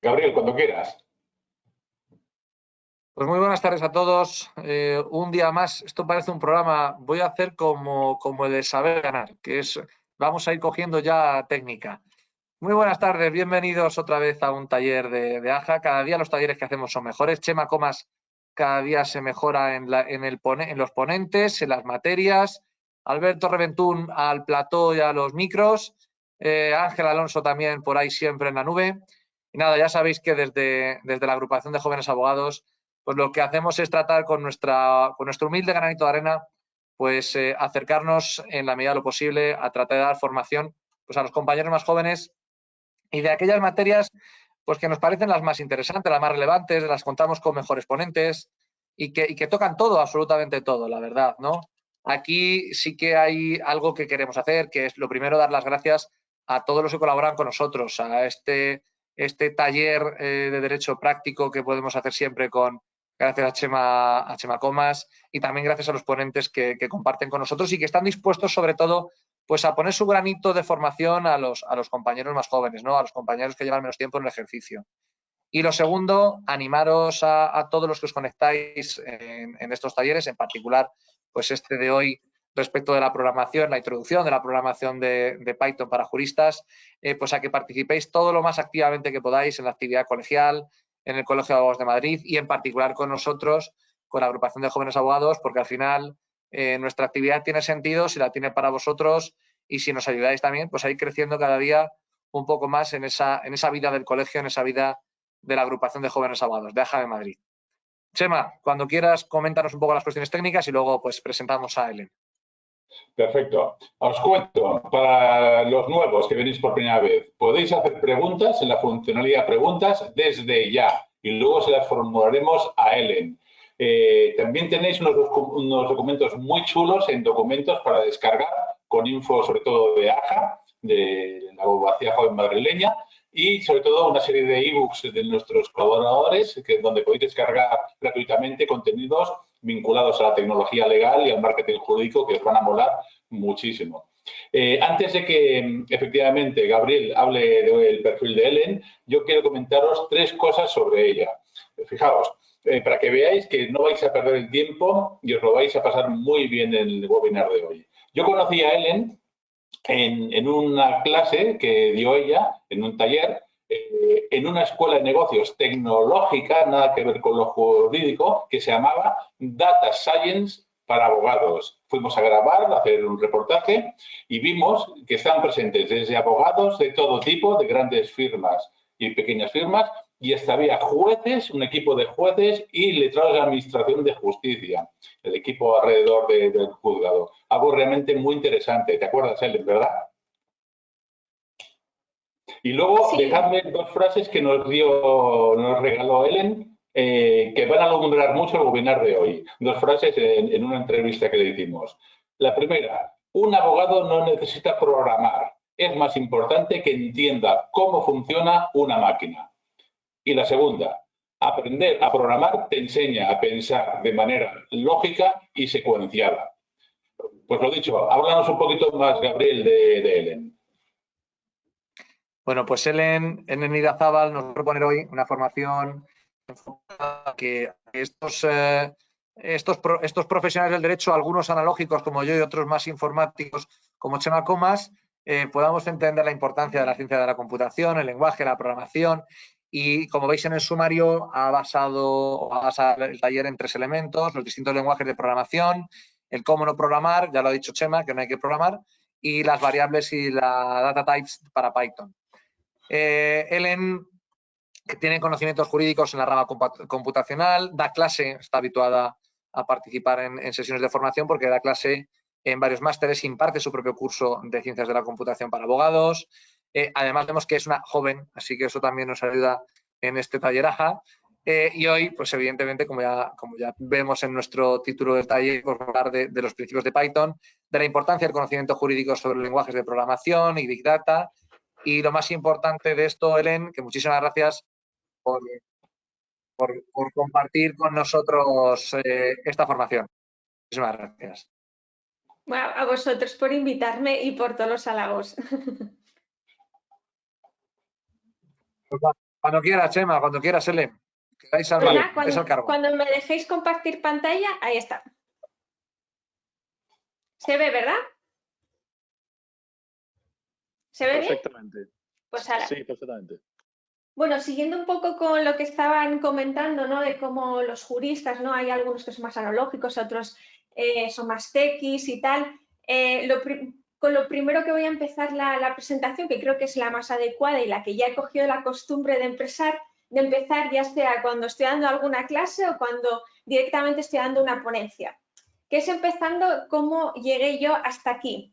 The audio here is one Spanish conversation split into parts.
Gabriel, cuando quieras. Pues muy buenas tardes a todos. Un día más, esto parece un programa, voy a hacer como el de saber ganar, que es, vamos a ir cogiendo ya técnica. Muy buenas tardes, bienvenidos otra vez a un taller de AJA. Cada día los talleres que hacemos son mejores. Chema Comas cada día se mejora en los ponentes, en las materias. Alberto Reventún al plató y a los micros. Ángel Alonso también por ahí siempre en la nube. Y nada, ya sabéis que desde la agrupación de jóvenes abogados, pues lo que hacemos es tratar con nuestro humilde granito de arena, pues acercarnos en la medida de lo posible a tratar de dar formación pues a los compañeros más jóvenes y de aquellas materias pues que nos parecen las más interesantes, las más relevantes, las contamos con mejores ponentes y que tocan todo, absolutamente todo, la verdad, ¿no? Aquí sí que hay algo que queremos hacer, que es lo primero dar las gracias a todos los que colaboran con nosotros, a este taller de Derecho Práctico que podemos hacer siempre gracias a Chema Comas y también gracias a los ponentes que comparten con nosotros y que están dispuestos sobre todo pues a poner su granito de formación a los compañeros más jóvenes, ¿no? A los compañeros que llevan menos tiempo en el ejercicio. Y lo segundo, animaros a todos los que os conectáis en estos talleres, en particular, pues este de hoy respecto de la programación, la introducción de la programación de Python para juristas, pues a que participéis todo lo más activamente que podáis en la actividad colegial, en el Colegio de Abogados de Madrid y en particular con nosotros, con la agrupación de jóvenes abogados, porque al final nuestra actividad tiene sentido si la tiene para vosotros y si nos ayudáis también, pues a ir creciendo cada día un poco más en esa vida del colegio, en esa vida de la agrupación de jóvenes abogados, de AJA de Madrid. Chema, cuando quieras, coméntanos un poco las cuestiones técnicas y luego pues presentamos a Helen. Perfecto. Os cuento, para los nuevos que venís por primera vez, podéis hacer preguntas en la funcionalidad preguntas desde ya y luego se las formularemos a Helen. También tenéis unos documentos muy chulos en documentos para descargar con info sobre todo de AJA, de la abogacía joven madrileña y sobre todo una serie de ebooks de nuestros colaboradores donde podéis descargar gratuitamente contenidos vinculados a la tecnología legal y al marketing jurídico que os van a molar muchísimo. Antes de que efectivamente Gabriel hable del perfil de Helen, yo quiero comentaros 3 cosas sobre ella. Fijaos, para que veáis que no vais a perder el tiempo y os lo vais a pasar muy bien en el webinar de hoy. Yo conocí a Helen en una clase que dio ella, en un taller, en una escuela de negocios tecnológica, nada que ver con lo jurídico, que se llamaba Data Science para abogados. Fuimos a grabar, a hacer un reportaje y vimos que estaban presentes desde abogados de todo tipo, de grandes firmas y pequeñas firmas, y hasta había jueces, un equipo de jueces y letrados de administración de justicia, el equipo alrededor del juzgado. Algo realmente muy interesante. ¿Te acuerdas, Helen, verdad? Y luego, sí, dejadme 2 frases que nos regaló Helen, que van a alumbrar mucho el webinar de hoy. 2 frases en una entrevista que le hicimos. La primera, un abogado no necesita programar. Es más importante que entienda cómo funciona una máquina. Y la segunda, aprender a programar te enseña a pensar de manera lógica y secuenciada. Pues lo dicho, háblanos un poquito más, Gabriel, de Helen. Bueno, pues Helen Irazábal nos va a proponer hoy una formación que estos profesionales del derecho, algunos analógicos como yo y otros más informáticos como Chema Comas, podamos entender la importancia de la ciencia de la computación, el lenguaje, la programación y, como veis en el sumario, va a basar el taller en 3 elementos, los distintos lenguajes de programación, el cómo no programar, ya lo ha dicho Chema, que no hay que programar, y las variables y la data types para Python. Helen, que tiene conocimientos jurídicos en la rama computacional, da clase, está habituada a participar en sesiones de formación porque da clase en varios másteres, imparte su propio curso de ciencias de la computación para abogados. Además, vemos que es una joven, así que eso también nos ayuda en este taller AJA. Y hoy, pues evidentemente, como ya vemos en nuestro título del taller, vamos a hablar de los principios de Python, de la importancia del conocimiento jurídico sobre los lenguajes de programación y Big Data. Y lo más importante de esto, Helen, que muchísimas gracias por compartir con nosotros esta formación. Muchísimas gracias. Bueno, a vosotros por invitarme y por todos los halagos. Cuando quieras, Chema, cuando quieras, Ele. Quedáis al cargo. Cuando me dejéis compartir pantalla, ahí está. ¿Se ve, verdad? ¿Se ve perfectamente? Bien? Pues ahora. Sí, perfectamente. Bueno, siguiendo un poco con lo que estaban comentando, ¿no? De cómo los juristas, ¿no? Hay algunos que son más analógicos, otros son más tequis y tal. Con lo primero que voy a empezar la presentación, que creo que es la más adecuada y la que ya he cogido la costumbre de empezar, ya sea cuando estoy dando alguna clase o cuando directamente estoy dando una ponencia, que es empezando cómo llegué yo hasta aquí.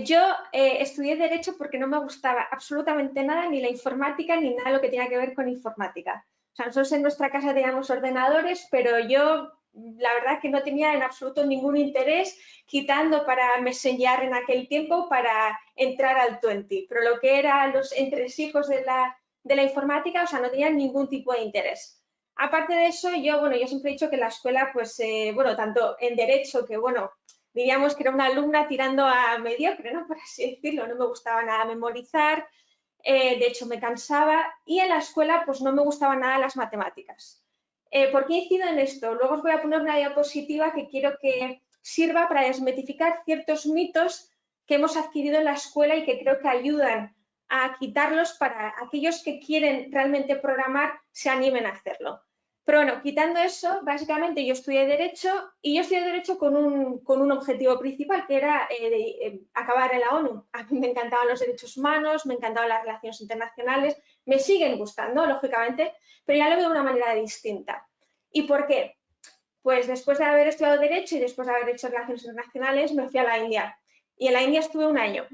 Yo estudié Derecho porque no me gustaba absolutamente nada, ni la informática, ni nada lo que tenía que ver con informática. O sea, nosotros en nuestra casa teníamos ordenadores, pero yo la verdad que no tenía en absoluto ningún interés, quitando para Messenger en aquel tiempo para entrar al 20. Pero lo que eran los entresijos de la informática, o sea, no tenía ningún tipo de interés. Aparte de eso, yo siempre he dicho que la escuela, pues, tanto en Derecho, que diríamos que era una alumna tirando a mediocre, ¿no? Por así decirlo, no me gustaba nada memorizar, de hecho me cansaba, y en la escuela pues no me gustaban nada las matemáticas. ¿Por qué incido en esto? Luego os voy a poner una diapositiva que quiero que sirva para desmitificar ciertos mitos que hemos adquirido en la escuela y que creo que ayudan a quitarlos para aquellos que quieren realmente programar se animen a hacerlo. Pero bueno, quitando eso, básicamente yo estudié Derecho y yo estudié Derecho con un objetivo principal, que era acabar en la ONU. A mí me encantaban los derechos humanos, me encantaban las relaciones internacionales, me siguen gustando, lógicamente, pero ya lo veo de una manera distinta. ¿Y por qué? Pues después de haber estudiado Derecho y después de haber hecho relaciones internacionales, me fui a la India. Y en la India estuve un año.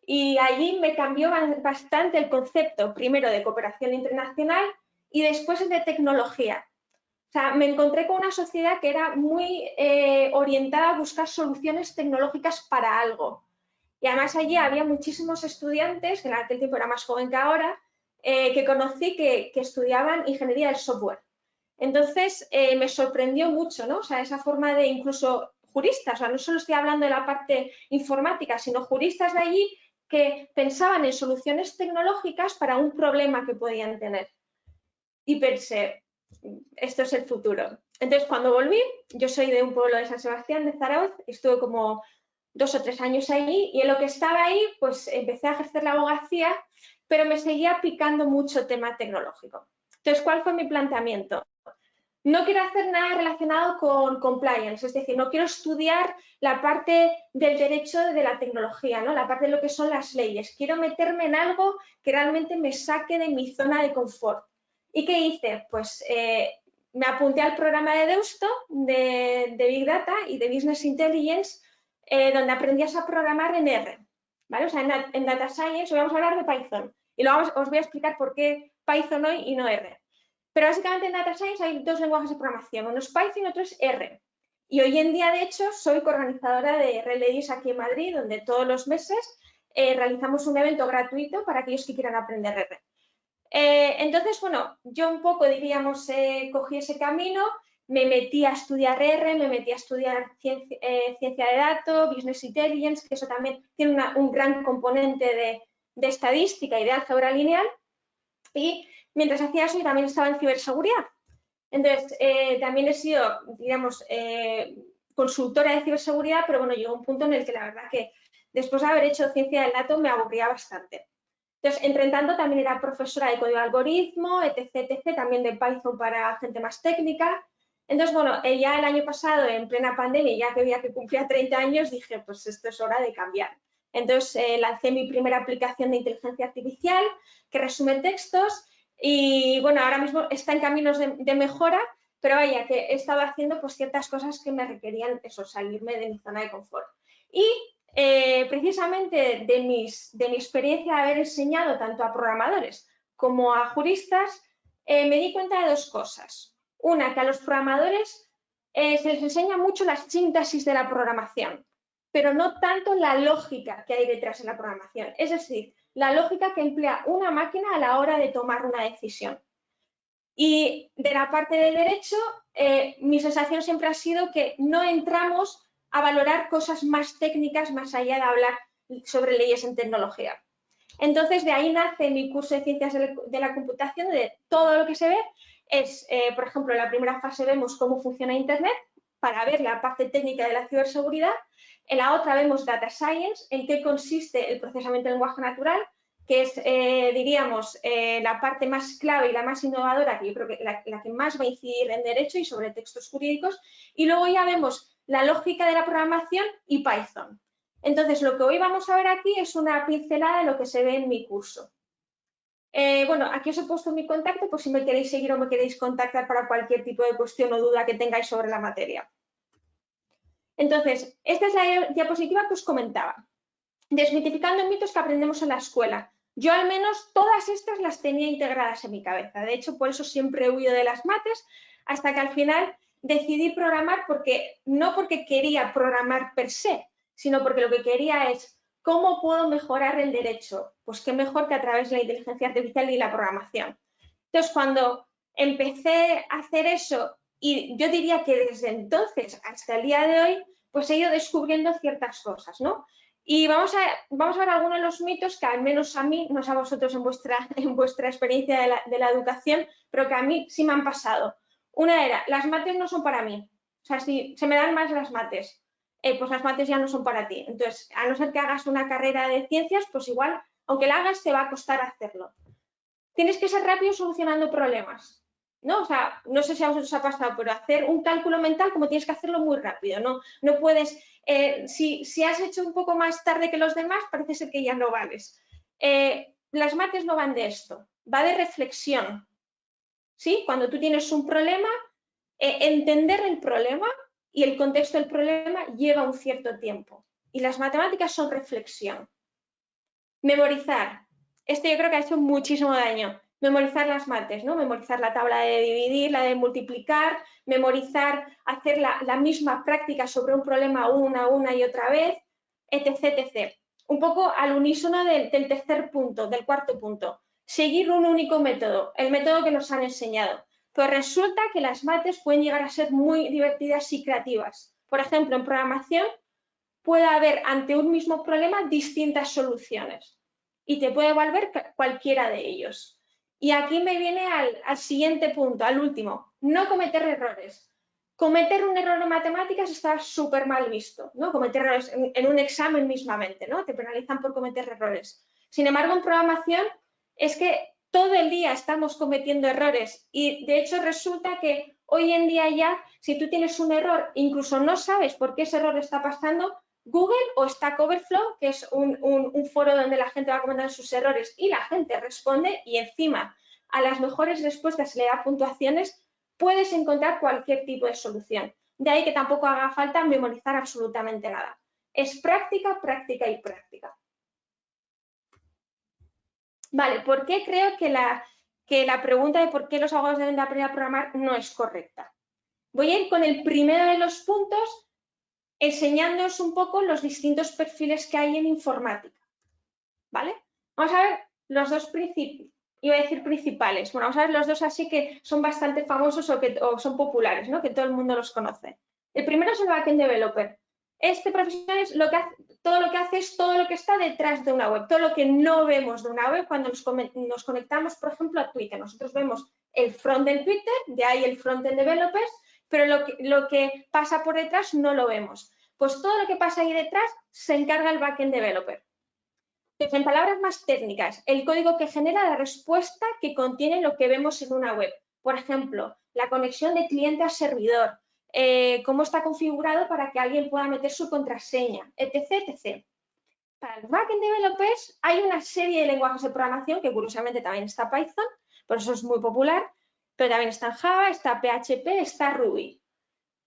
Y allí me cambió bastante el concepto, primero de cooperación internacional y después de tecnología. O sea, me encontré con una sociedad que era muy orientada a buscar soluciones tecnológicas para algo. Y además allí había muchísimos estudiantes, que en aquel tiempo era más joven que ahora, que conocí que estudiaban ingeniería del software. Entonces, me sorprendió mucho, ¿no? O sea, esa forma de incluso juristas, o sea, no solo estoy hablando de la parte informática, sino juristas de allí que pensaban en soluciones tecnológicas para un problema que podían tener. Y pensé, esto es el futuro. Entonces, cuando volví, yo soy de un pueblo de San Sebastián, de Zarauz, estuve como 2 o 3 años allí y en lo que estaba ahí, pues empecé a ejercer la abogacía, pero me seguía picando mucho tema tecnológico. Entonces, ¿cuál fue mi planteamiento? No quiero hacer nada relacionado con compliance, es decir, no quiero estudiar la parte del derecho de la tecnología, ¿no? La parte de lo que son las leyes. Quiero meterme en algo que realmente me saque de mi zona de confort. ¿Y qué hice? Pues me apunté al programa de Deusto de Big Data y de Business Intelligence, donde aprendías a programar en R, ¿vale? O sea, en Data Science hoy vamos a hablar de Python y os voy a explicar por qué Python hoy y no R. Pero básicamente en Data Science hay 2 lenguajes de programación, uno es Python y otro es R. Y hoy en día, de hecho, soy coorganizadora de RLDIS aquí en Madrid, donde todos los meses realizamos un evento gratuito para aquellos que quieran aprender R. Entonces, bueno, yo un poco, diríamos, cogí ese camino, me metí a estudiar R, me metí a estudiar ciencia de datos, Business Intelligence, que eso también tiene un gran componente de estadística y de álgebra lineal. Y mientras hacía eso, yo también estaba en ciberseguridad. Entonces, también he sido, digamos, consultora de ciberseguridad, pero bueno, llegó un punto en el que la verdad que después de haber hecho ciencia del dato me aburría bastante. Entonces, entre tanto, también era profesora de código de algoritmo, etc., también de Python para gente más técnica. Entonces, bueno, ya el año pasado, en plena pandemia, ya que veía que cumplía 30 años, dije, pues esto es hora de cambiar. Entonces, lancé mi primera aplicación de inteligencia artificial que resume textos y, bueno, ahora mismo está en caminos de mejora, pero vaya, que he estado haciendo pues ciertas cosas que me requerían eso, salirme de mi zona de confort. Y precisamente de mi experiencia de haber enseñado tanto a programadores como a juristas, me di cuenta de 2 cosas. Una, que a los programadores se les enseña mucho la síntesis de la programación, pero no tanto la lógica que hay detrás de la programación. Es decir, la lógica que emplea una máquina a la hora de tomar una decisión. Y de la parte de derecho, mi sensación siempre ha sido que no entramos a valorar cosas más técnicas más allá de hablar sobre leyes en tecnología. Entonces, de ahí nace mi curso de Ciencias de la Computación, de todo lo que se ve es, por ejemplo, en la primera fase vemos cómo funciona Internet, para ver la parte técnica de la ciberseguridad. En la otra vemos Data Science, en qué consiste el procesamiento del lenguaje natural, que es, diríamos, la parte más clave y la más innovadora, que yo creo que la que más va a incidir en derecho y sobre textos jurídicos. Y luego ya vemos la lógica de la programación y Python. Entonces, lo que hoy vamos a ver aquí es una pincelada de lo que se ve en mi curso. Bueno, aquí os he puesto mi contacto por si me queréis seguir o me queréis contactar para cualquier tipo de cuestión o duda que tengáis sobre la materia. Entonces, esta es la diapositiva que os comentaba. Desmitificando mitos que aprendemos en la escuela. Yo al menos todas estas las tenía integradas en mi cabeza. De hecho, por eso siempre he huido de las mates, hasta que al final decidí programar no porque quería programar per se, sino porque lo que quería es ¿cómo puedo mejorar el derecho? Pues qué mejor que a través de la inteligencia artificial y la programación. Entonces, cuando empecé a hacer eso, y yo diría que desde entonces hasta el día de hoy, pues he ido descubriendo ciertas cosas, ¿no? Y vamos a ver algunos de los mitos que al menos a mí, no sé a vosotros en vuestra experiencia de la educación, pero que a mí sí me han pasado. Una era, las mates no son para mí. O sea, si se me dan más las mates, pues las mates ya no son para ti. Entonces, a no ser que hagas una carrera de ciencias, pues igual, aunque la hagas, te va a costar hacerlo. Tienes que ser rápido solucionando problemas, ¿no? O sea, no sé si a vosotros os ha pasado, pero hacer un cálculo mental como tienes que hacerlo muy rápido, ¿no? No puedes, si has hecho un poco más tarde que los demás, parece ser que ya no vales. Las mates no van de esto, va de reflexión, ¿sí? Cuando tú tienes un problema, entender el problema y el contexto del problema lleva un cierto tiempo. Y las matemáticas son reflexión. Memorizar. Esto yo creo que ha hecho muchísimo daño. Memorizar las mates, ¿no? Memorizar la tabla de dividir, la de multiplicar, memorizar, hacer la misma práctica sobre un problema una y otra vez, etc, etc. Un poco al unísono del tercer punto, del cuarto punto. Seguir un único método, el método que nos han enseñado. Pues resulta que las mates pueden llegar a ser muy divertidas y creativas. Por ejemplo, en programación puede haber ante un mismo problema distintas soluciones y te puede valer cualquiera de ellos. Y aquí me viene al siguiente punto, al último, no cometer errores. Cometer un error en matemáticas está súper mal visto, ¿no? Cometer errores en un examen mismamente, ¿no? Te penalizan por cometer errores. Sin embargo, en programación es que todo el día estamos cometiendo errores y de hecho resulta que hoy en día ya, si tú tienes un error, incluso no sabes por qué ese error está pasando, Google o Stack Overflow, que es un foro donde la gente va comentando sus errores y la gente responde y encima a las mejores respuestas se le da puntuaciones, puedes encontrar cualquier tipo de solución. De ahí que tampoco haga falta memorizar absolutamente nada. Es práctica, práctica y práctica. Vale, ¿por qué creo que la pregunta de por qué los abogados deben de aprender a programar no es correcta? Voy a ir con el primero de los puntos enseñándoos un poco los distintos perfiles que hay en informática, ¿vale? Vamos a ver los dos principales. Bueno, vamos a ver los dos así que son bastante famosos o son populares, ¿no? Que todo el mundo los conoce. El primero es el backend developer. Este profesional es todo lo que hace es todo lo que está detrás de una web, todo lo que no vemos de una web cuando nos conectamos, por ejemplo, a Twitter. Nosotros vemos el front del Twitter, de ahí el frontend developers, pero lo que pasa por detrás no lo vemos. Pues todo lo que pasa ahí detrás se encarga el backend developer. Entonces, en palabras más técnicas, el código que genera la respuesta que contiene lo que vemos en una web. Por ejemplo, la conexión de cliente a servidor, cómo está configurado para que alguien pueda meter su contraseña, etc, etc. Para los backend developers hay una serie de lenguajes de programación que curiosamente también está Python, por eso es muy popular, pero también está en Java, está PHP, está Ruby.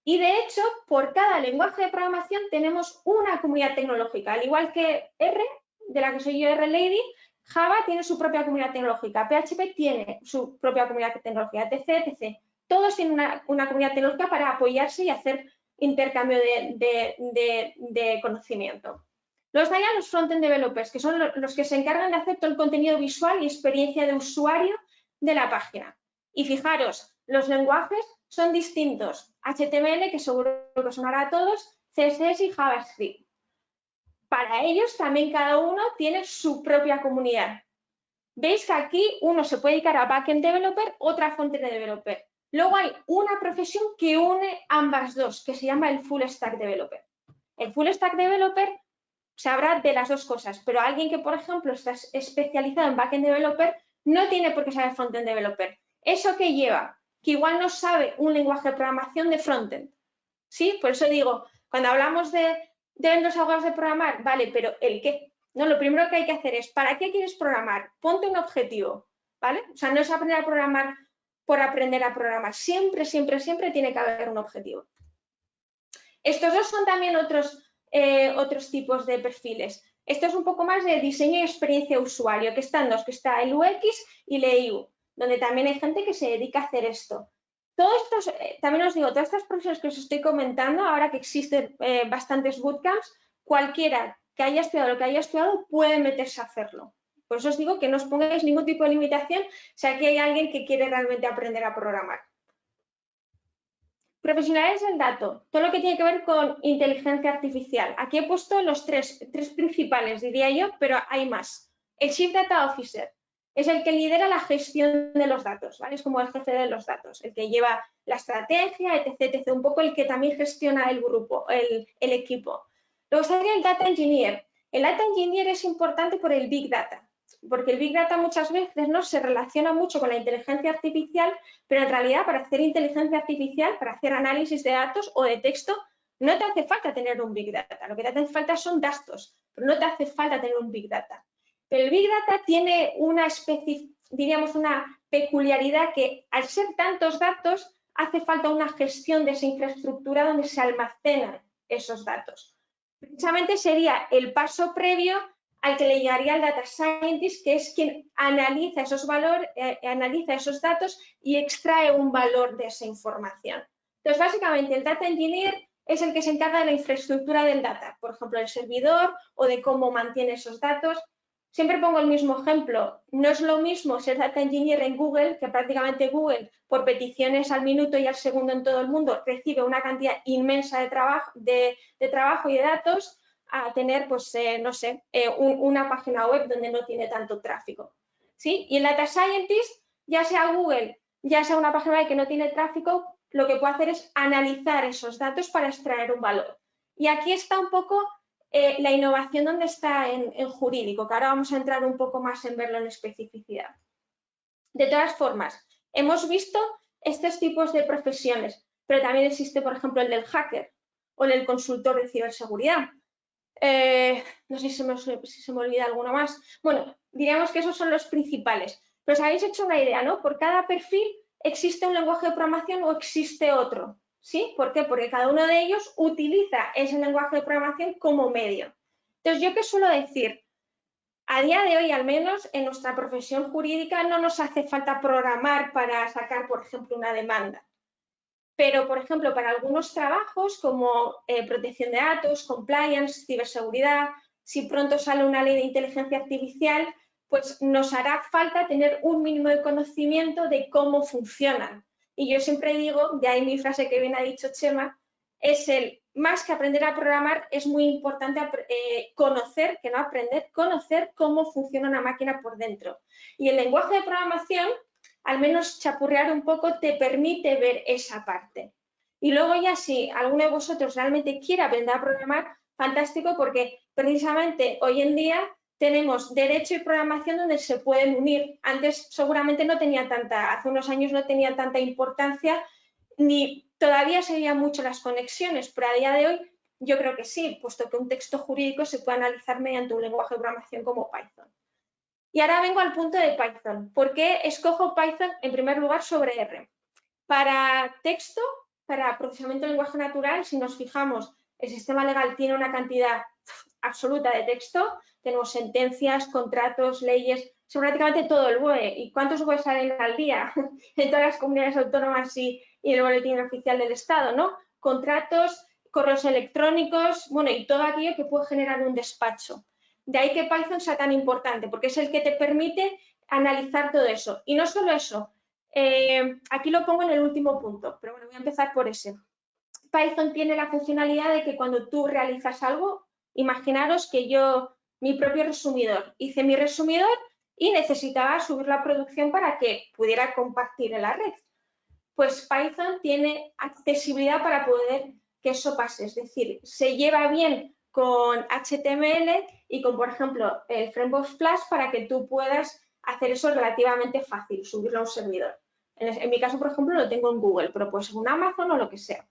Y de hecho, por cada lenguaje de programación tenemos una comunidad tecnológica, al igual que R, de la que soy yo R-Lady, Java tiene su propia comunidad tecnológica, PHP tiene su propia comunidad tecnológica, etc, etc. Todos tienen una comunidad tecnológica para apoyarse y hacer intercambio de conocimiento. Luego están ya los front-end developers, que son los que se encargan de hacer todo el contenido visual y experiencia de usuario de la página. Y fijaros, los lenguajes son distintos. HTML, que seguro que sonará a todos, CSS y JavaScript. para ellos también cada uno tiene su propia comunidad. Veis que aquí uno se puede dedicar a backend developer, otra frontend developer. Luego hay una profesión que une ambas dos, que se llama el full stack developer. El full stack developer sabrá de las dos cosas, pero alguien que, por ejemplo, está especializado en backend developer no tiene por qué saber frontend developer. ¿Eso qué lleva? Que igual no sabe un lenguaje de programación de frontend. ¿Sí? Por eso digo, cuando hablamos de los abogados de programar, vale, pero ¿el qué? No, lo primero que hay que hacer es, ¿para qué quieres programar? Ponte un objetivo, ¿vale? O sea, no es aprender a programar por aprender a programar. Siempre, siempre, siempre tiene que haber un objetivo. Estos dos son también otros tipos de perfiles. Esto es un poco más de diseño y experiencia de usuario, que están dos, que está el UX y el EU, donde también hay gente que se dedica a hacer esto. Todos estos, también os digo, todas estas profesiones que os estoy comentando, ahora que existen bastantes bootcamps, cualquiera que haya estudiado lo que haya estudiado puede meterse a hacerlo. Por eso os digo que no os pongáis ningún tipo de limitación si aquí hay alguien que quiere realmente aprender a programar. Profesionales del dato, todo lo que tiene que ver con inteligencia artificial. Aquí he puesto los tres principales, diría yo, pero hay más. El Chief Data Officer es el que lidera la gestión de los datos, ¿vale? Es como el jefe de los datos, el que lleva la estrategia, etc., etc., un poco el que también gestiona el grupo, el equipo. Luego estaría el Data Engineer. El Data Engineer es importante por el Big Data, porque el Big Data muchas veces no se relaciona mucho con la inteligencia artificial, pero en realidad para hacer inteligencia artificial, para hacer análisis de datos o de texto, no te hace falta tener un Big Data. Lo que te hace falta son datos, pero no te hace falta tener un Big Data. Pero el Big Data tiene una diríamos una peculiaridad que al ser tantos datos hace falta una gestión de esa infraestructura donde se almacenan esos datos. Precisamente sería el paso previo al que le llegaría el Data Scientist, que es quien analiza esos valores, analiza esos datos y extrae un valor de esa información. Entonces, básicamente, el Data Engineer es el que se encarga de la infraestructura del data, por ejemplo, el servidor o de cómo mantiene esos datos. Siempre pongo el mismo ejemplo. No es lo mismo ser Data Engineer en Google, que prácticamente Google, por peticiones al minuto y al segundo en todo el mundo, recibe una cantidad inmensa de trabajo y de datos, a tener, pues, no sé, una página web donde no tiene tanto tráfico. ¿Sí? Y el Data Scientist, ya sea Google, ya sea una página web que no tiene tráfico, lo que puede hacer es analizar esos datos para extraer un valor. Y aquí está un poco la innovación donde está en jurídico, que ahora vamos a entrar un poco más en verlo en especificidad. De todas formas, hemos visto estos tipos de profesiones, pero también existe, por ejemplo, el del hacker o el del consultor de ciberseguridad. No sé si se me olvida alguno más. Bueno, diríamos que esos son los principales. Pero os habéis hecho una idea, ¿no? Por cada perfil existe un lenguaje de programación o existe otro. ¿Sí? ¿Por qué? Porque cada uno de ellos utiliza ese lenguaje de programación como medio. Entonces, ¿yo qué suelo decir? A día de hoy, al menos, en nuestra profesión jurídica no nos hace falta programar para sacar, por ejemplo, una demanda. Pero, por ejemplo, para algunos trabajos como protección de datos, compliance, ciberseguridad, si pronto sale una ley de inteligencia artificial, pues nos hará falta tener un mínimo de conocimiento de cómo funcionan. Y yo siempre digo, de ahí mi frase que bien ha dicho Chema, es más que aprender a programar, es muy importante conocer, que no aprender, conocer cómo funciona una máquina por dentro. Y el lenguaje de programación, al menos chapurrear un poco, te permite ver esa parte. Y luego ya si alguno de vosotros realmente quiere aprender a programar, fantástico, porque precisamente hoy en día tenemos derecho y programación donde se pueden unir. Antes seguramente no tenía hace unos años no tenía tanta importancia, ni todavía se veían mucho las conexiones, pero a día de hoy yo creo que sí, puesto que un texto jurídico se puede analizar mediante un lenguaje de programación como Python. Y ahora vengo al punto de Python. ¿Por qué escojo Python en primer lugar sobre R? Para texto, para procesamiento de lenguaje natural, si nos fijamos, el sistema legal tiene una cantidad absoluta de texto. Tenemos sentencias, contratos, leyes, son prácticamente todo el BOE. ¿Y cuántos BOE salen al día en todas las comunidades autónomas y el boletín oficial del Estado, ¿no? Contratos, correos electrónicos, bueno, y todo aquello que puede generar un despacho. De ahí que Python sea tan importante, porque es el que te permite analizar todo eso. Y no solo eso, aquí lo pongo en el último punto, pero bueno, voy a empezar por ese. Python tiene la funcionalidad de que cuando tú realizas algo, Imaginaros que yo, mi propio resumidor, hice mi resumidor y necesitaba subirlo a producción para que pudiera compartir en la red. Pues Python tiene accesibilidad para poder que eso pase, es decir, se lleva bien con HTML y con, por ejemplo, el Framework Flash para que tú puedas hacer eso relativamente fácil, subirlo a un servidor. En mi caso, por ejemplo, lo tengo en Google, pero puede ser en Amazon o lo que sea.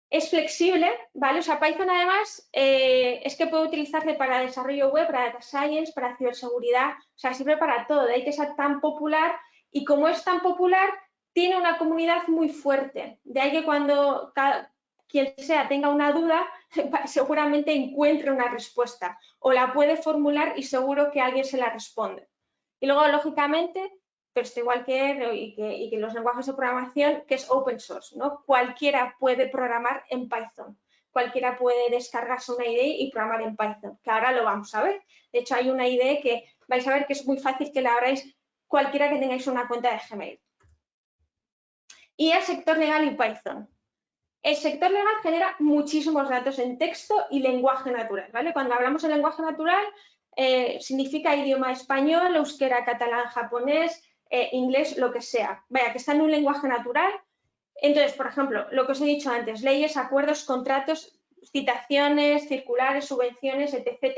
Es flexible, ¿vale? O sea, Python además es que puede utilizarse para desarrollo web, para data science, para ciberseguridad, o sea, sirve para todo. De ahí que sea tan popular y como es tan popular, tiene una comunidad muy fuerte. De ahí que cuando quien sea tenga una duda, seguramente encuentre una respuesta o la puede formular y seguro que alguien se la responde. Y luego, lógicamente, pero esto igual que R y que los lenguajes de programación, que es open source, ¿no? Cualquiera puede programar en Python, cualquiera puede descargarse una IDE y programar en Python, que ahora lo vamos a ver. De hecho, hay una IDE que vais a ver que es muy fácil que la abráis cualquiera que tengáis una cuenta de Gmail. Y el sector legal y Python. El sector legal genera muchísimos datos en texto y lenguaje natural, ¿vale? Cuando hablamos de lenguaje natural, significa idioma español, euskera, catalán, japonés, inglés, lo que sea. Vaya, que está en un lenguaje natural. Entonces, por ejemplo, lo que os he dicho antes, leyes, acuerdos, contratos, citaciones, circulares, subvenciones, etc.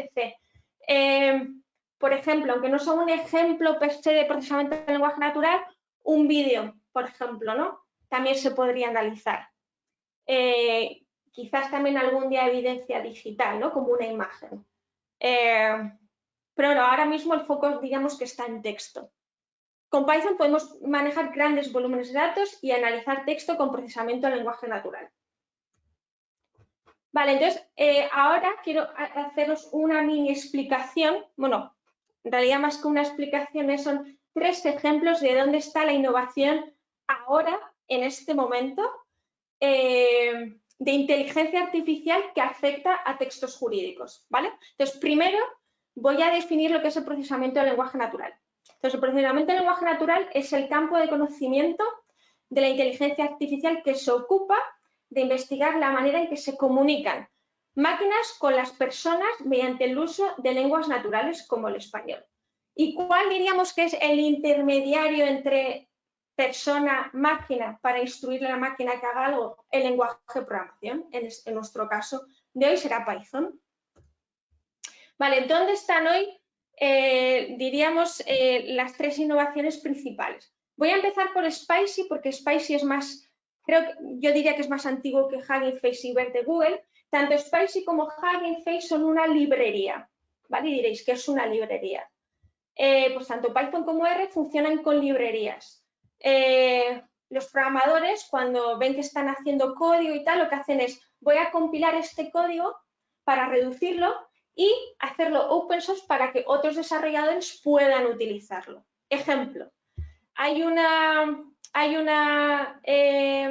etc. Por ejemplo, aunque no sea un ejemplo per se de procesamiento de lenguaje natural, un vídeo, por ejemplo, ¿no? También se podría analizar. Quizás también algún día evidencia digital, ¿no? Como una imagen. Pero no, ahora mismo el foco, digamos que está en texto. Con Python podemos manejar grandes volúmenes de datos y analizar texto con procesamiento de lenguaje natural. Vale, entonces ahora quiero haceros una mini explicación. Bueno, en realidad más que una explicación son 3 ejemplos de dónde está la innovación ahora, en este momento, de inteligencia artificial que afecta a textos jurídicos, ¿vale? Entonces, primero voy a definir lo que es el procesamiento del lenguaje natural. Entonces, el procesamiento del lenguaje natural es el campo de conocimiento de la inteligencia artificial que se ocupa de investigar la manera en que se comunican máquinas con las personas mediante el uso de lenguas naturales como el español. ¿Y cuál diríamos que es el intermediario entre persona-máquina para instruirle a la máquina que haga algo? El lenguaje de programación, en nuestro caso de hoy será Python. Vale, ¿dónde están hoy, diríamos, las 3 innovaciones principales? Voy a empezar por Spicy, porque Spicy es más, yo diría que es más antiguo que Hugging Face y BERT de Google. Tanto Spicy como Hugging Face son una librería, ¿vale? Y diréis, ¿qué es una librería? Pues tanto Python como R funcionan con librerías. Los programadores, cuando ven que están haciendo código y tal, lo que hacen es, voy a compilar este código para reducirlo y hacerlo open source para que otros desarrolladores puedan utilizarlo. Ejemplo, hay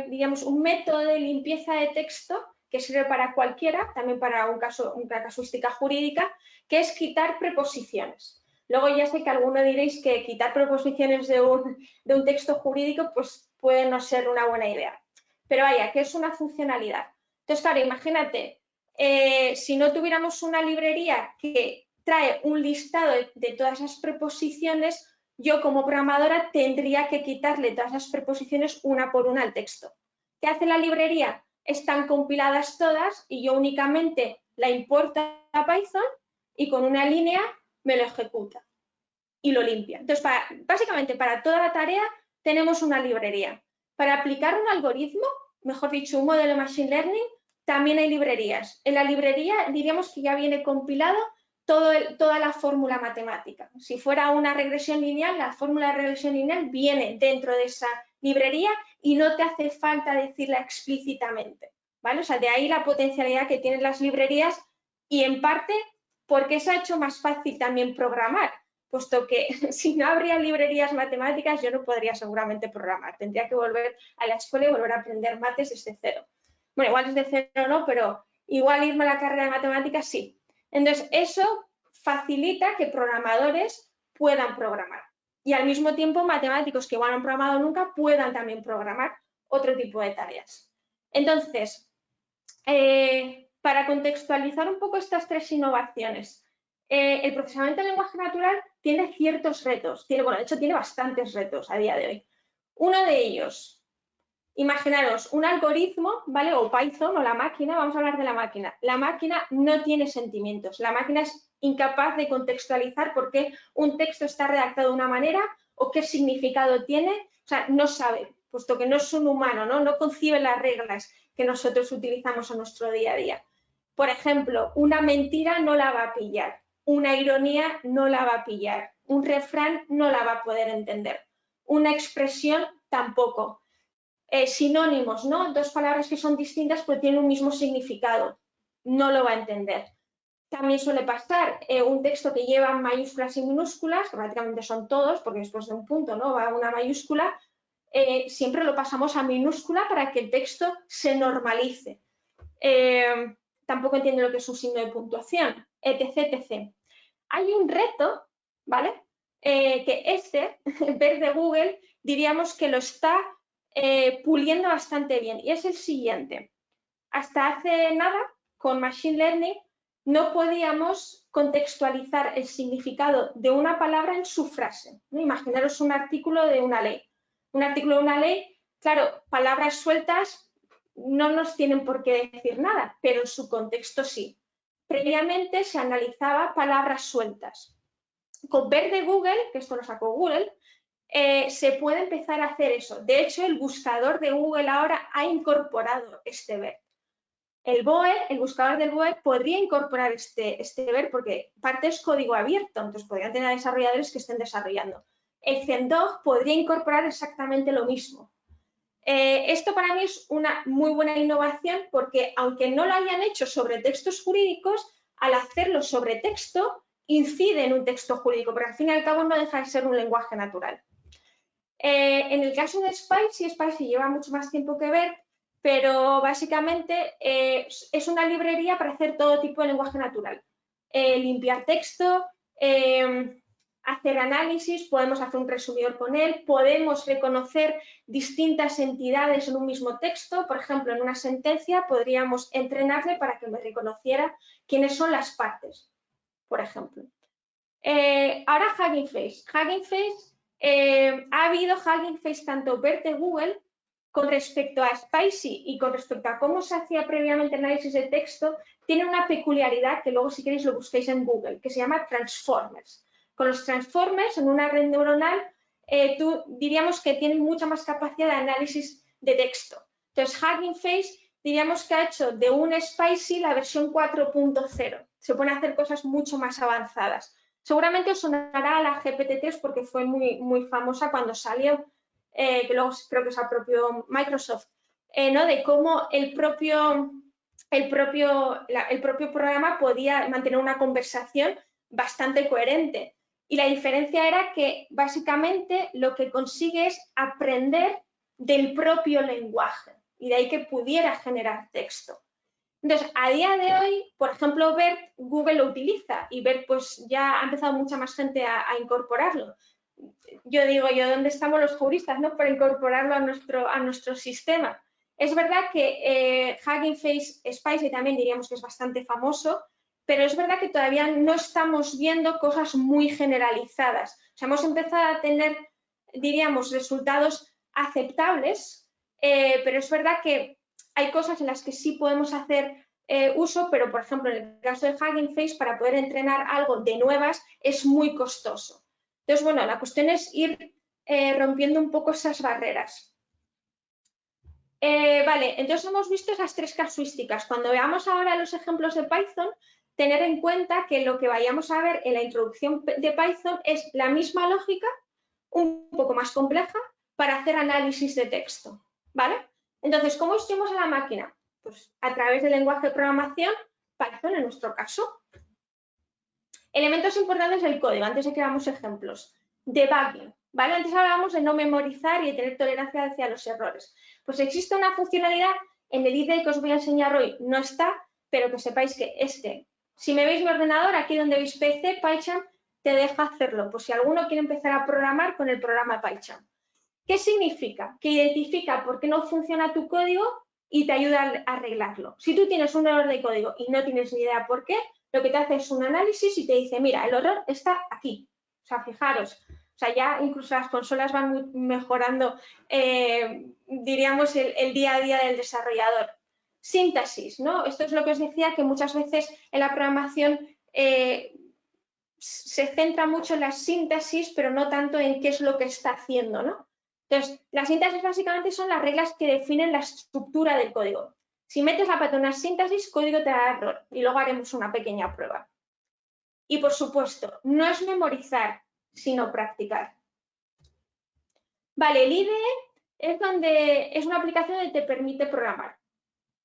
digamos, un método de limpieza de texto que sirve para cualquiera, también para una casuística jurídica, que es quitar preposiciones. Luego ya sé que alguno diréis que quitar preposiciones de un texto jurídico pues puede no ser una buena idea. Pero vaya, que es una funcionalidad. Entonces, claro, imagínate, si no tuviéramos una librería que trae un listado de todas esas preposiciones, yo como programadora tendría que quitarle todas esas preposiciones una por una al texto. ¿Qué hace la librería? Están compiladas todas y yo únicamente la importo a Python y con una línea me lo ejecuta y lo limpia. Entonces, básicamente para toda la tarea tenemos una librería. Para aplicar un algoritmo, mejor dicho, un modelo de Machine Learning, también hay librerías. En la librería diríamos que ya viene compilado toda la fórmula matemática. Si fuera una regresión lineal, la fórmula de regresión lineal viene dentro de esa librería y no te hace falta decirla explícitamente, ¿vale? O sea, de ahí la potencialidad que tienen las librerías y en parte porque se ha hecho más fácil también programar, puesto que si no habría librerías matemáticas yo no podría seguramente programar. Tendría que volver a la escuela y volver a aprender mates desde cero. Bueno, igual desde cero no, pero igual irme a la carrera de matemáticas sí. Entonces, eso facilita que programadores puedan programar y al mismo tiempo matemáticos que igual no han programado nunca puedan también programar otro tipo de tareas. Entonces, para contextualizar un poco estas tres innovaciones, el procesamiento del lenguaje natural tiene ciertos retos, de hecho tiene bastantes retos a día de hoy. Uno de ellos, imaginaros un algoritmo, ¿vale? O Python o la máquina, vamos a hablar de la máquina. La máquina no tiene sentimientos, la máquina es incapaz de contextualizar por qué un texto está redactado de una manera o qué significado tiene, o sea, no sabe, puesto que no es un humano, no concibe las reglas que nosotros utilizamos en nuestro día a día. Por ejemplo, una mentira no la va a pillar, una ironía no la va a pillar, un refrán no la va a poder entender, una expresión tampoco. Sinónimos, ¿no? Dos palabras que son distintas pero tienen un mismo significado, no lo va a entender. También suele pasar un texto que lleva mayúsculas y minúsculas, que prácticamente son todos, porque después de un punto, ¿no?, va una mayúscula, siempre lo pasamos a minúscula para que el texto se normalice. Tampoco entiende lo que es un signo de puntuación, etc. Hay un reto, ¿vale? Que ver de Google, diríamos que lo está puliendo bastante bien, y es el siguiente. Hasta hace nada, con Machine Learning, no podíamos contextualizar el significado de una palabra en su frase, ¿no? Imaginaros un artículo de una ley. Un artículo de una ley, claro, palabras sueltas no nos tienen por qué decir nada, pero en su contexto sí. Previamente se analizaba palabras sueltas. Con ver de Google, que esto lo sacó Google, se puede empezar a hacer eso. De hecho, el buscador de Google ahora ha incorporado este ver. El buscador del BOE podría incorporar este ver porque parte es código abierto, entonces podrían tener desarrolladores que estén desarrollando. El Zendog podría incorporar exactamente lo mismo. Esto para mí es una muy buena innovación porque aunque no lo hayan hecho sobre textos jurídicos, al hacerlo sobre texto incide en un texto jurídico, pero al fin y al cabo no deja de ser un lenguaje natural. En el caso de Spicy lleva mucho más tiempo que ver, pero básicamente es una librería para hacer todo tipo de lenguaje natural. Limpiar texto, hacer análisis, podemos hacer un resumidor con él, podemos reconocer distintas entidades en un mismo texto. Por ejemplo, en una sentencia podríamos entrenarle para que me reconociera quiénes son las partes, por ejemplo. Ahora Hugging Face. Hugging Face, ha habido Hugging Face tanto ver de Google con respecto a Spicy y con respecto a cómo se hacía previamente análisis de texto, tiene una peculiaridad que luego si queréis lo busquéis en Google, que se llama Transformers. Con los Transformers, en una red neuronal, diríamos que tienen mucha más capacidad de análisis de texto. Entonces, Hugging Face, diríamos que ha hecho de un Spicy la versión 4.0. Se pone a hacer cosas mucho más avanzadas. Seguramente os sonará a la GPT-3 porque fue muy famosa cuando salió, que luego creo que se apropió Microsoft, ¿no? De cómo el propio programa podía mantener una conversación bastante coherente. Y la diferencia era que básicamente lo que consigue es aprender del propio lenguaje y de ahí que pudiera generar texto. Entonces, a día de hoy, por ejemplo, BERT, Google lo utiliza y BERT pues ya ha empezado mucha más gente a incorporarlo. Yo digo, ¿dónde estamos los juristas, no, para incorporarlo a nuestro sistema? Es verdad que Hugging Face Spicy también diríamos que es bastante famoso, pero es verdad que todavía no estamos viendo cosas muy generalizadas. O sea, hemos empezado a tener, diríamos, resultados aceptables, pero es verdad que hay cosas en las que sí podemos hacer uso, pero por ejemplo en el caso de Hugging Face, para poder entrenar algo de nuevas es muy costoso. Entonces, bueno, la cuestión es ir rompiendo un poco esas barreras. Vale, entonces hemos visto esas tres casuísticas. Cuando veamos ahora los ejemplos de Python, tener en cuenta que lo que vayamos a ver en la introducción de Python es la misma lógica, un poco más compleja, para hacer análisis de texto, ¿vale? Entonces, ¿cómo instruimos a la máquina? Pues a través del lenguaje de programación, Python en nuestro caso. Elementos importantes del código, antes de que veamos ejemplos. Debugging, ¿vale? Antes hablábamos de no memorizar y de tener tolerancia hacia los errores. Pues existe una funcionalidad en el IDE que os voy a enseñar hoy, no está, pero que sepáis que si me veis mi ordenador, aquí donde veis PC, PyCharm, te deja hacerlo, pues si alguno quiere empezar a programar con el programa PyCharm. ¿Qué significa? Que identifica por qué no funciona tu código y te ayuda a arreglarlo. Si tú tienes un error de código y no tienes ni idea por qué, lo que te hace es un análisis y te dice, mira, el error está aquí. O sea, fijaros, o sea, ya incluso las consolas van mejorando, diríamos, el día a día del desarrollador. Síntesis, ¿no? Esto es lo que os decía, que muchas veces en la programación se centra mucho en la síntesis, pero no tanto en qué es lo que está haciendo, ¿no? Entonces, las síntesis básicamente son las reglas que definen la estructura del código. Si metes la pata en una síntesis, código te da error y luego haremos una pequeña prueba. Y por supuesto, no es memorizar, sino practicar. Vale, el IDE es una aplicación que te permite programar.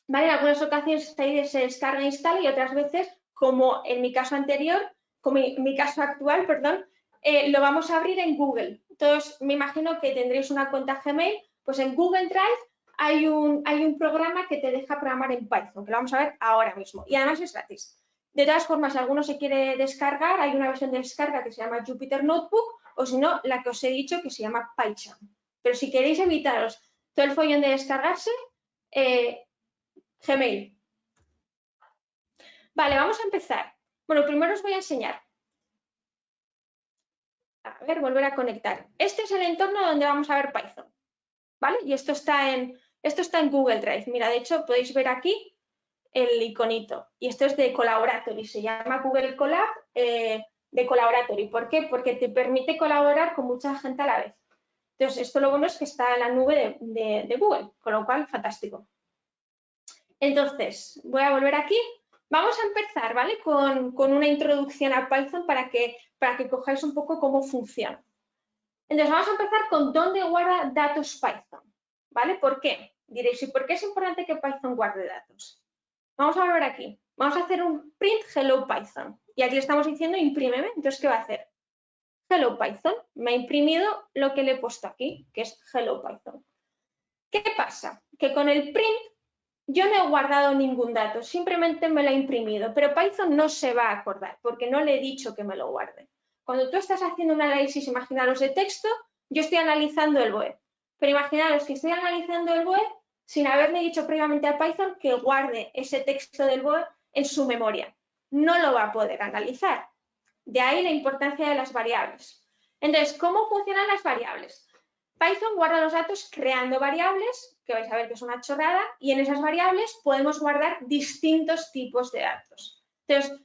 ¿Vale? En algunas ocasiones esta IDE se descarga e instala y otras veces, como en mi caso anterior, como en mi caso actual, perdón, lo vamos a abrir en Google. Entonces, me imagino que tendréis una cuenta Gmail, pues en Google Drive hay un programa que te deja programar en Python, que lo vamos a ver ahora mismo. Y además es gratis. De todas formas, si alguno se quiere descargar, hay una versión de descarga que se llama Jupyter Notebook, o si no, la que os he dicho que se llama PyCharm. Pero si queréis evitaros todo el follón de descargarse, Gmail. Vale, vamos a empezar. Bueno, primero os voy a enseñar. A ver, volver a conectar. Este es el entorno donde vamos a ver Python. ¿Vale? Y esto está en Google Drive. Mira, de hecho, podéis ver aquí el iconito. Y esto es de Collaboratory. Se llama Google Colab de Collaboratory. ¿Por qué? Porque te permite colaborar con mucha gente a la vez. Entonces, esto lo bueno es que está en la nube de Google, con lo cual, fantástico. Entonces, voy a volver aquí. Vamos a empezar, ¿vale? Con una introducción a Python para que cojáis un poco cómo funciona. Entonces, vamos a empezar con dónde guarda datos Python, ¿vale? ¿Por qué? Diréis, ¿y por qué es importante que Python guarde datos? Vamos a volver aquí. Vamos a hacer un print hello Python. Y aquí le estamos diciendo imprímeme. Entonces, ¿qué va a hacer? Hello Python. Me ha imprimido lo que le he puesto aquí, que es hello Python. ¿Qué pasa? Que con el print yo no he guardado ningún dato, simplemente me lo he imprimido, pero Python no se va a acordar porque no le he dicho que me lo guarde. Cuando tú estás haciendo un análisis, imaginaros de texto, yo estoy analizando el BOE, pero imaginaros que estoy analizando el BOE sin haberle dicho previamente a Python que guarde ese texto del BOE en su memoria. No lo va a poder analizar. De ahí la importancia de las variables. Entonces, ¿cómo funcionan las variables? Python guarda los datos creando variables, que vais a ver que es una chorrada, y en esas variables podemos guardar distintos tipos de datos. Entonces,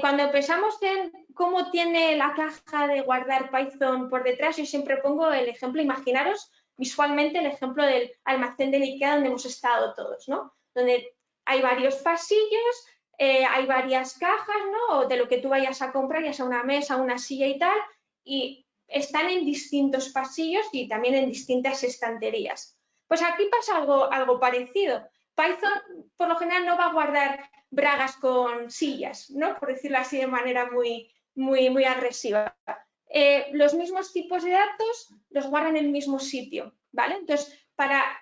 cuando pensamos en cómo tiene la caja de guardar Python por detrás, yo siempre pongo el ejemplo, imaginaros visualmente el ejemplo del almacén del IKEA donde hemos estado todos, ¿no? Donde hay varios pasillos, hay varias cajas, ¿no? O de lo que tú vayas a comprar, ya sea una mesa, una silla y tal, y están en distintos pasillos y también en distintas estanterías. Pues aquí pasa algo parecido. Python, por lo general, no va a guardar bragas con sillas, ¿no? Por decirlo así de manera muy agresiva. Los mismos tipos de datos los guarda en el mismo sitio, ¿vale? Entonces,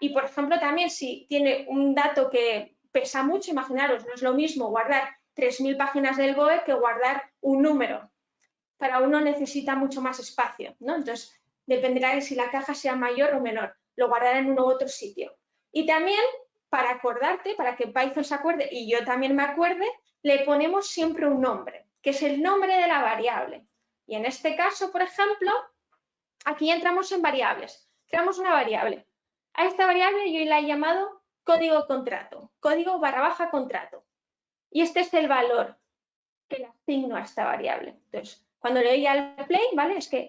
y por ejemplo, también si tiene un dato que pesa mucho, imaginaros, no es lo mismo guardar 3.000 páginas del BOE que guardar un número. Para uno necesita mucho más espacio, ¿no? Entonces, dependerá de si la caja sea mayor o menor. Lo guardará en uno u otro sitio. Y también, para acordarte, para que Python se acuerde y yo también me acuerde, le ponemos siempre un nombre, que es el nombre de la variable. Y en este caso, por ejemplo, aquí entramos en variables. Creamos una variable. A esta variable yo la he llamado código contrato, código / contrato. Y este es el valor que le asigno a esta variable. Entonces, cuando le doy al play, ¿vale? Es que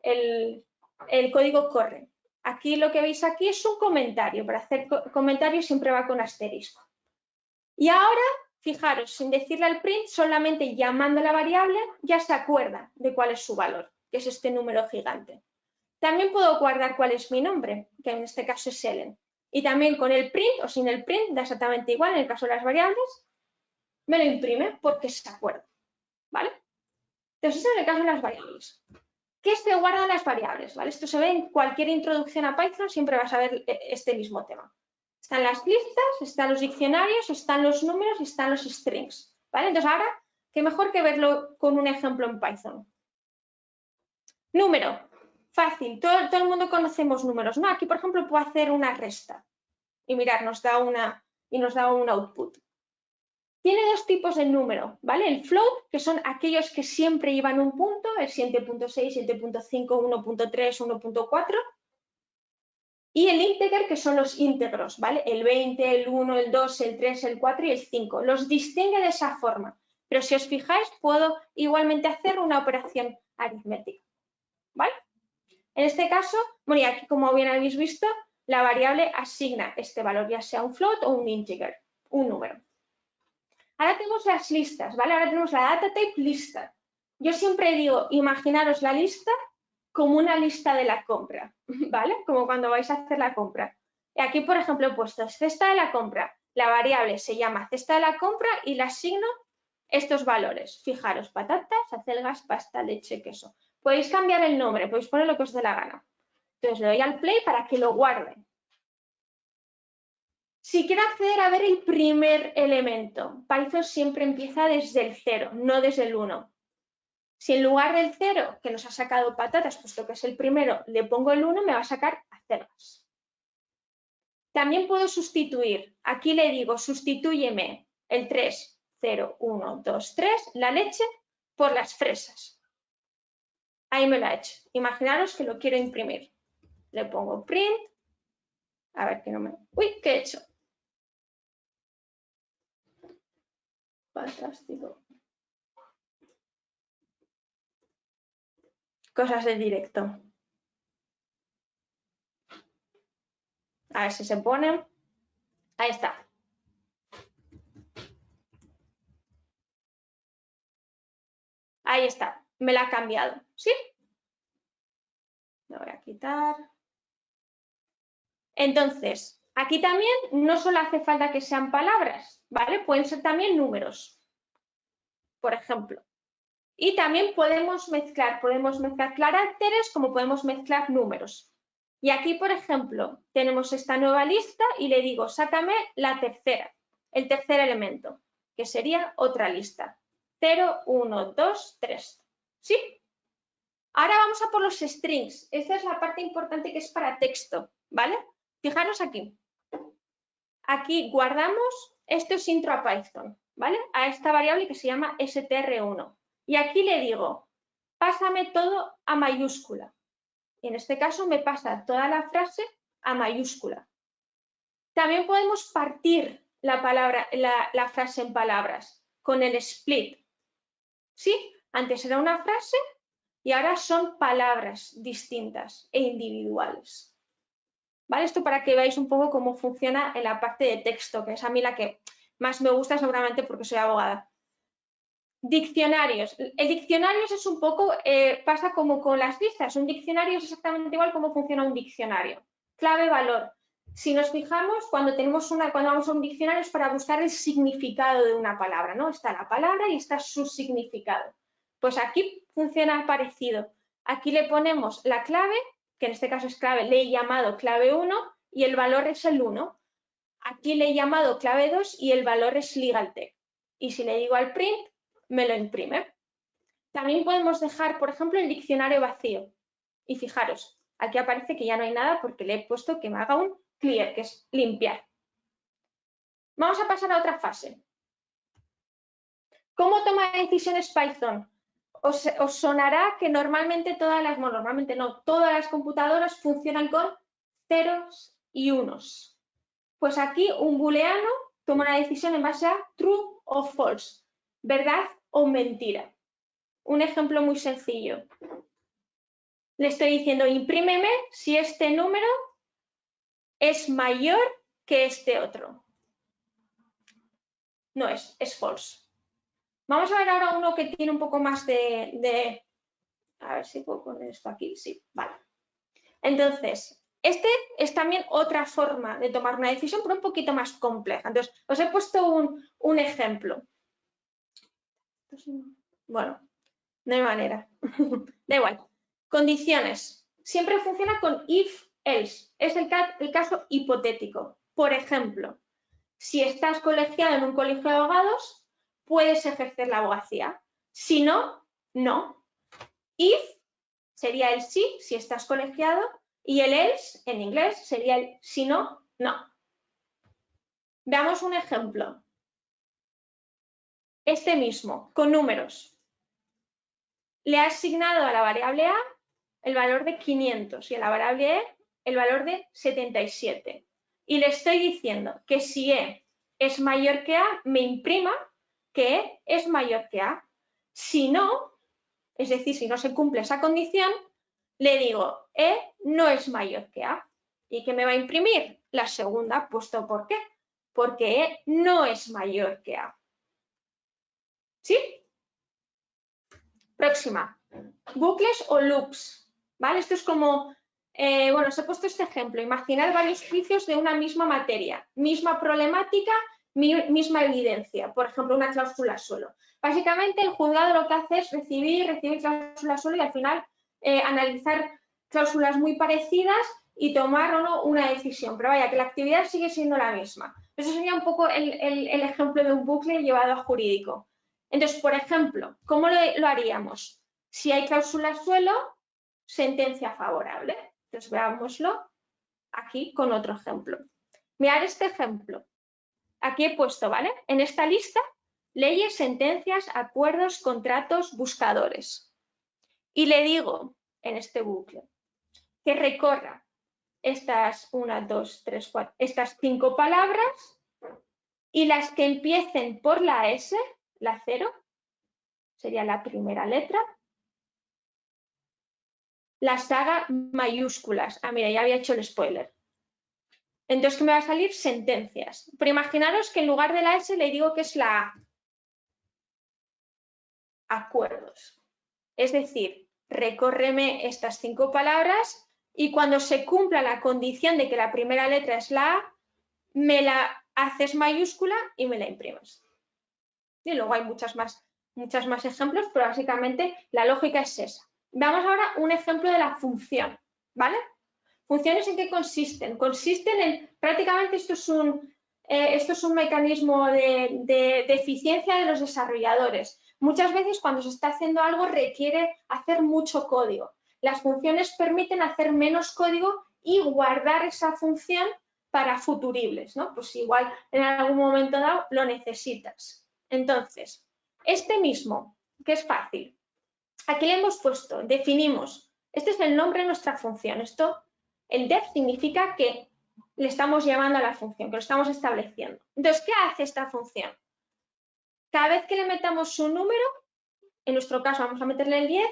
el código corre. Aquí lo que veis aquí es un comentario. Para hacer comentarios siempre va con asterisco. Y ahora, fijaros, sin decirle al print, solamente llamando a la variable, ya se acuerda de cuál es su valor, que es este número gigante. También puedo guardar cuál es mi nombre, que en este caso es Ellen. Y también con el print o sin el print, da exactamente igual en el caso de las variables, me lo imprime porque se acuerda, ¿vale? Entonces, eso en el caso de las variables. ¿Qué se guarda en las variables? ¿Vale? Esto se ve en cualquier introducción a Python, siempre vas a ver este mismo tema. Están las listas, están los diccionarios, están los números y están los strings, ¿vale? Entonces, ahora, qué mejor que verlo con un ejemplo en Python. Número, fácil, todo el mundo conocemos números, ¿no? Aquí, por ejemplo, puedo hacer una resta. Y mirad, nos da un output. Tiene dos tipos de número, ¿vale? El float, que son aquellos que siempre llevan un punto, el 7.6, 7.5, 1.3, 1.4. Y el integer, que son los íntegros, ¿vale? El 20, el 1, el 2, el 3, el 4 y el 5. Los distingue de esa forma. Pero si os fijáis, puedo igualmente hacer una operación aritmética, ¿vale? En este caso, bueno, y aquí como bien habéis visto, la variable asigna este valor, ya sea un float o un integer, un número. Ahora tenemos las listas, ¿vale? Ahora tenemos la data type lista. Yo siempre digo, imaginaros la lista como una lista de la compra, ¿vale? Como cuando vais a hacer la compra. Y aquí, por ejemplo, he puesto cesta de la compra. La variable se llama cesta de la compra y le asigno estos valores. Fijaros, patatas, acelgas, pasta, leche, queso. Podéis cambiar el nombre, podéis poner lo que os dé la gana. Entonces le doy al play para que lo guarde. Si quiero acceder a ver el primer elemento, Python siempre empieza desde el 0, no desde el 1. Si en lugar del 0, que nos ha sacado patatas, puesto que es el primero, le pongo el 1, me va a sacar acelgas. También puedo sustituir. Aquí le digo, sustitúyeme el 3, 0, 1, 2, 3, la leche, por las fresas. Ahí me lo ha hecho. Imaginaros que lo quiero imprimir. Le pongo print. A ver que no me... Uy, ¿qué he hecho? Fantástico. Cosas del directo. A ver si se pone. Ahí está. Ahí está. Me la ha cambiado. ¿Sí? Lo voy a quitar. Entonces, aquí también no solo hace falta que sean palabras, ¿vale? Pueden ser también números, por ejemplo. Y también podemos mezclar caracteres como podemos mezclar números. Y aquí, por ejemplo, tenemos esta nueva lista y le digo, sácame la tercera, el tercer elemento, que sería otra lista. 0, 1, 2, 3. ¿Sí? Ahora vamos a por los strings. Esta es la parte importante que es para texto, ¿vale? Fijaros aquí. Aquí guardamos, esto es intro a Python, ¿vale? A esta variable que se llama str1. Y aquí le digo, pásame todo a mayúscula. Y en este caso me pasa toda la frase a mayúscula. También podemos partir la frase en palabras con el split. ¿Sí? Antes era una frase y ahora son palabras distintas e individuales. ¿Vale? Esto para que veáis un poco cómo funciona en la parte de texto, que es a mí la que más me gusta seguramente porque soy abogada. Diccionarios. El diccionario es un poco, pasa como con las listas. Un diccionario es exactamente igual como funciona un diccionario. Clave, valor. Si nos fijamos, cuando vamos a un diccionario es para buscar el significado de una palabra, ¿no? Está la palabra y está su significado. Pues aquí funciona parecido. Aquí le ponemos la clave, que en este caso es clave, le he llamado clave 1 y el valor es el 1. Aquí le he llamado clave 2 y el valor es legalText. Y si le digo al print, me lo imprime. También podemos dejar, por ejemplo, el diccionario vacío. Y fijaros, aquí aparece que ya no hay nada porque le he puesto que me haga un clear, que es limpiar. Vamos a pasar a otra fase. ¿Cómo toma decisiones Python? Os sonará que normalmente todas las computadoras funcionan con ceros y unos. Pues aquí un booleano toma una decisión en base a true o false, verdad o mentira. Un ejemplo muy sencillo. Le estoy diciendo, imprímeme si este número es mayor que este otro. No es false. Vamos a ver ahora uno que tiene un poco más de... A ver si puedo poner esto aquí. Sí, vale. Entonces, este es también otra forma de tomar una decisión, pero un poquito más compleja. Entonces, os he puesto un ejemplo. Bueno, no hay manera. Da igual. Condiciones. Siempre funciona con if, else. Es el caso hipotético. Por ejemplo, si estás colegiado en un colegio de abogados, puedes ejercer la abogacía. Si no, no. If sería el sí, si estás colegiado, y el else, en inglés, sería el si no, no. Veamos un ejemplo. Este mismo, con números. Le ha asignado a la variable A el valor de 500 y a la variable E el valor de 77. Y le estoy diciendo que si E es mayor que A, me imprima que E es mayor que A. Si no, es decir, si no se cumple esa condición, le digo E no es mayor que A. ¿Y qué me va a imprimir? La segunda, puesto ¿por qué? Porque E no es mayor que A. ¿Sí? Próxima. Bucles o loops. ¿Vale? Esto es como, bueno, os he puesto este ejemplo. Imaginad varios juicios de una misma materia, misma problemática, misma evidencia. Por ejemplo, una cláusula suelo. Básicamente, el juzgado lo que hace es recibir cláusulas suelo y al final analizar cláusulas muy parecidas y tomar o no una decisión. Pero vaya, que la actividad sigue siendo la misma. Eso sería un poco el ejemplo de un bucle llevado a jurídico. Entonces, por ejemplo, ¿cómo lo haríamos? Si hay cláusula suelo, sentencia favorable. Entonces, veámoslo aquí con otro ejemplo. Mirad este ejemplo. Aquí he puesto, ¿vale? En esta lista, leyes, sentencias, acuerdos, contratos, buscadores. Y le digo, en este bucle, que recorra estas 1, 2, 3, 4, estas 5 palabras y las que empiecen por la S, la 0, sería la primera letra, las haga mayúsculas. Ah, mira, ya había hecho el spoiler. Entonces, ¿qué me va a salir? Sentencias. Pero imaginaros que en lugar de la S le digo que es la A. Acuerdos. Es decir, recórreme estas 5 palabras y cuando se cumpla la condición de que la primera letra es la A, me la haces mayúscula y me la imprimes. Y luego hay muchas más ejemplos, pero básicamente la lógica es esa. Veamos ahora un ejemplo de la función, ¿vale? ¿Funciones en qué consisten? Consisten en, prácticamente esto es un mecanismo de eficiencia de los desarrolladores. Muchas veces cuando se está haciendo algo requiere hacer mucho código. Las funciones permiten hacer menos código y guardar esa función para futuribles, ¿no? Pues igual en algún momento dado lo necesitas. Entonces, este mismo, que es fácil, aquí le hemos puesto, definimos, este es el nombre de nuestra función. Esto, el def significa que le estamos llamando a la función, que lo estamos estableciendo. Entonces, ¿qué hace esta función? Cada vez que le metamos un número, en nuestro caso vamos a meterle el 10,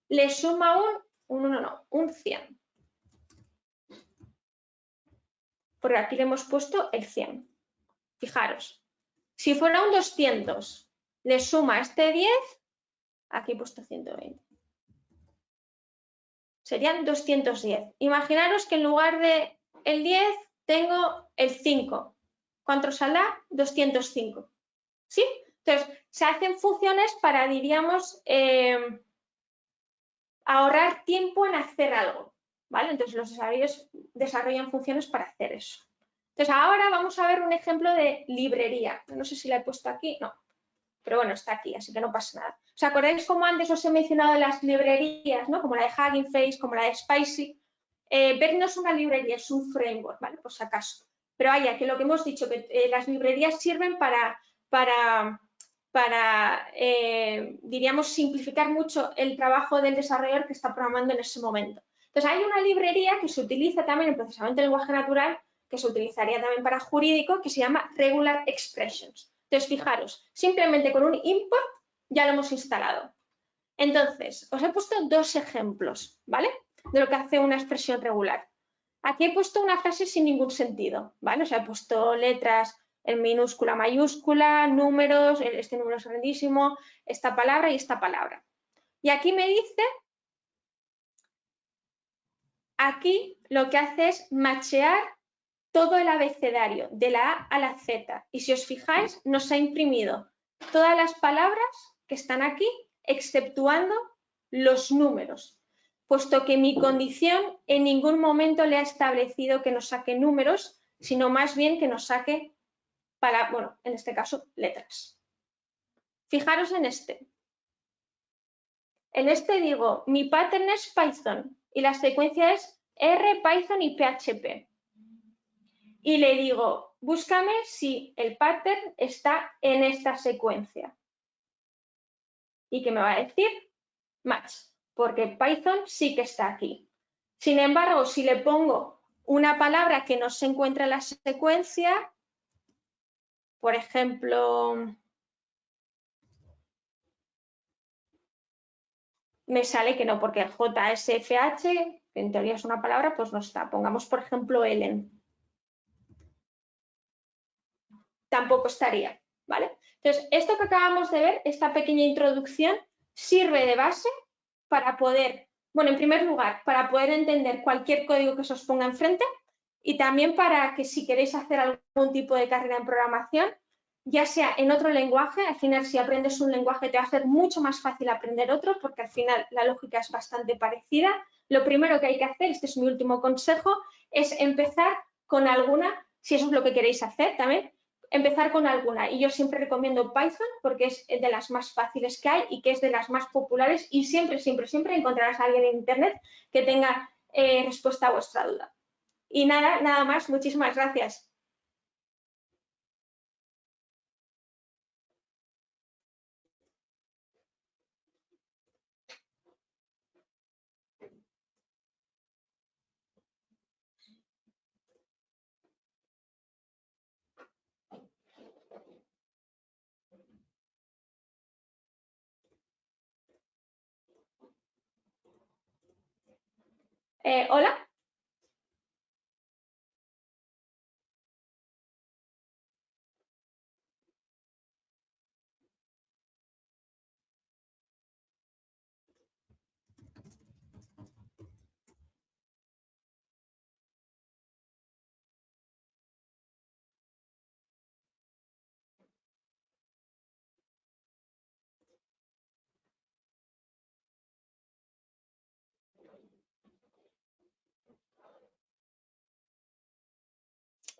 le suma un 100. Porque aquí le hemos puesto el 100. Fijaros, si fuera un 200, le suma este 10, aquí he puesto 120. Serían 210. Imaginaros que en lugar de el 10 tengo el 5. ¿Cuánto saldrá? 205. ¿Sí? Entonces, se hacen funciones para, diríamos, ahorrar tiempo en hacer algo. ¿Vale? Entonces, los desarrolladores desarrollan funciones para hacer eso. Entonces, ahora vamos a ver un ejemplo de librería. No sé si la he puesto aquí. No. Pero bueno, está aquí, así que no pasa nada. ¿Os acordáis como antes os he mencionado las librerías, ¿no? Como la de Hugging Face, como la de Spicy? Ver no es una librería, es un framework, ¿vale? Por si acaso. Pero vaya, que lo que hemos dicho, que las librerías sirven para diríamos, simplificar mucho el trabajo del desarrollador que está programando en ese momento. Entonces, hay una librería que se utiliza también en procesamiento de lenguaje natural, que se utilizaría también para jurídico, que se llama Regular Expressions. Entonces, fijaros, simplemente con un import ya lo hemos instalado. Entonces, os he puesto 2 ejemplos, ¿vale? De lo que hace una expresión regular. Aquí he puesto una frase sin ningún sentido, ¿vale? O sea, he puesto letras en minúscula, mayúscula, números, este número es grandísimo, esta palabra y esta palabra. Y aquí me dice, aquí lo que hace es machear todo el abecedario, de la A a la Z. Y si os fijáis, nos ha imprimido todas las palabras que están aquí, exceptuando los números, puesto que mi condición en ningún momento le ha establecido que nos saque números, sino más bien que nos saque, bueno, en este caso, letras. Fijaros en este. En este digo, mi pattern es Python y la secuencia es R, Python y PHP. Y le digo, búscame si el pattern está en esta secuencia. ¿Y qué me va a decir? Match, porque Python sí que está aquí. Sin embargo, si le pongo una palabra que no se encuentra en la secuencia, por ejemplo, me sale que no, porque el JSFH, que en teoría es una palabra, pues no está. Pongamos, por ejemplo, Ellen. Tampoco estaría, ¿vale? Entonces, esto que acabamos de ver, esta pequeña introducción, sirve de base para poder, bueno, en primer lugar, para poder entender cualquier código que se os ponga enfrente y también para que si queréis hacer algún tipo de carrera en programación, ya sea en otro lenguaje, al final si aprendes un lenguaje te va a ser mucho más fácil aprender otro porque al final la lógica es bastante parecida. Lo primero que hay que hacer, este es mi último consejo, es empezar con alguna, si eso es lo que queréis hacer también, empezar con alguna. Y yo siempre recomiendo Python porque es de las más fáciles que hay y que es de las más populares y siempre, siempre, siempre encontrarás a alguien en Internet que tenga respuesta a vuestra duda. Y nada más, muchísimas gracias. Hola.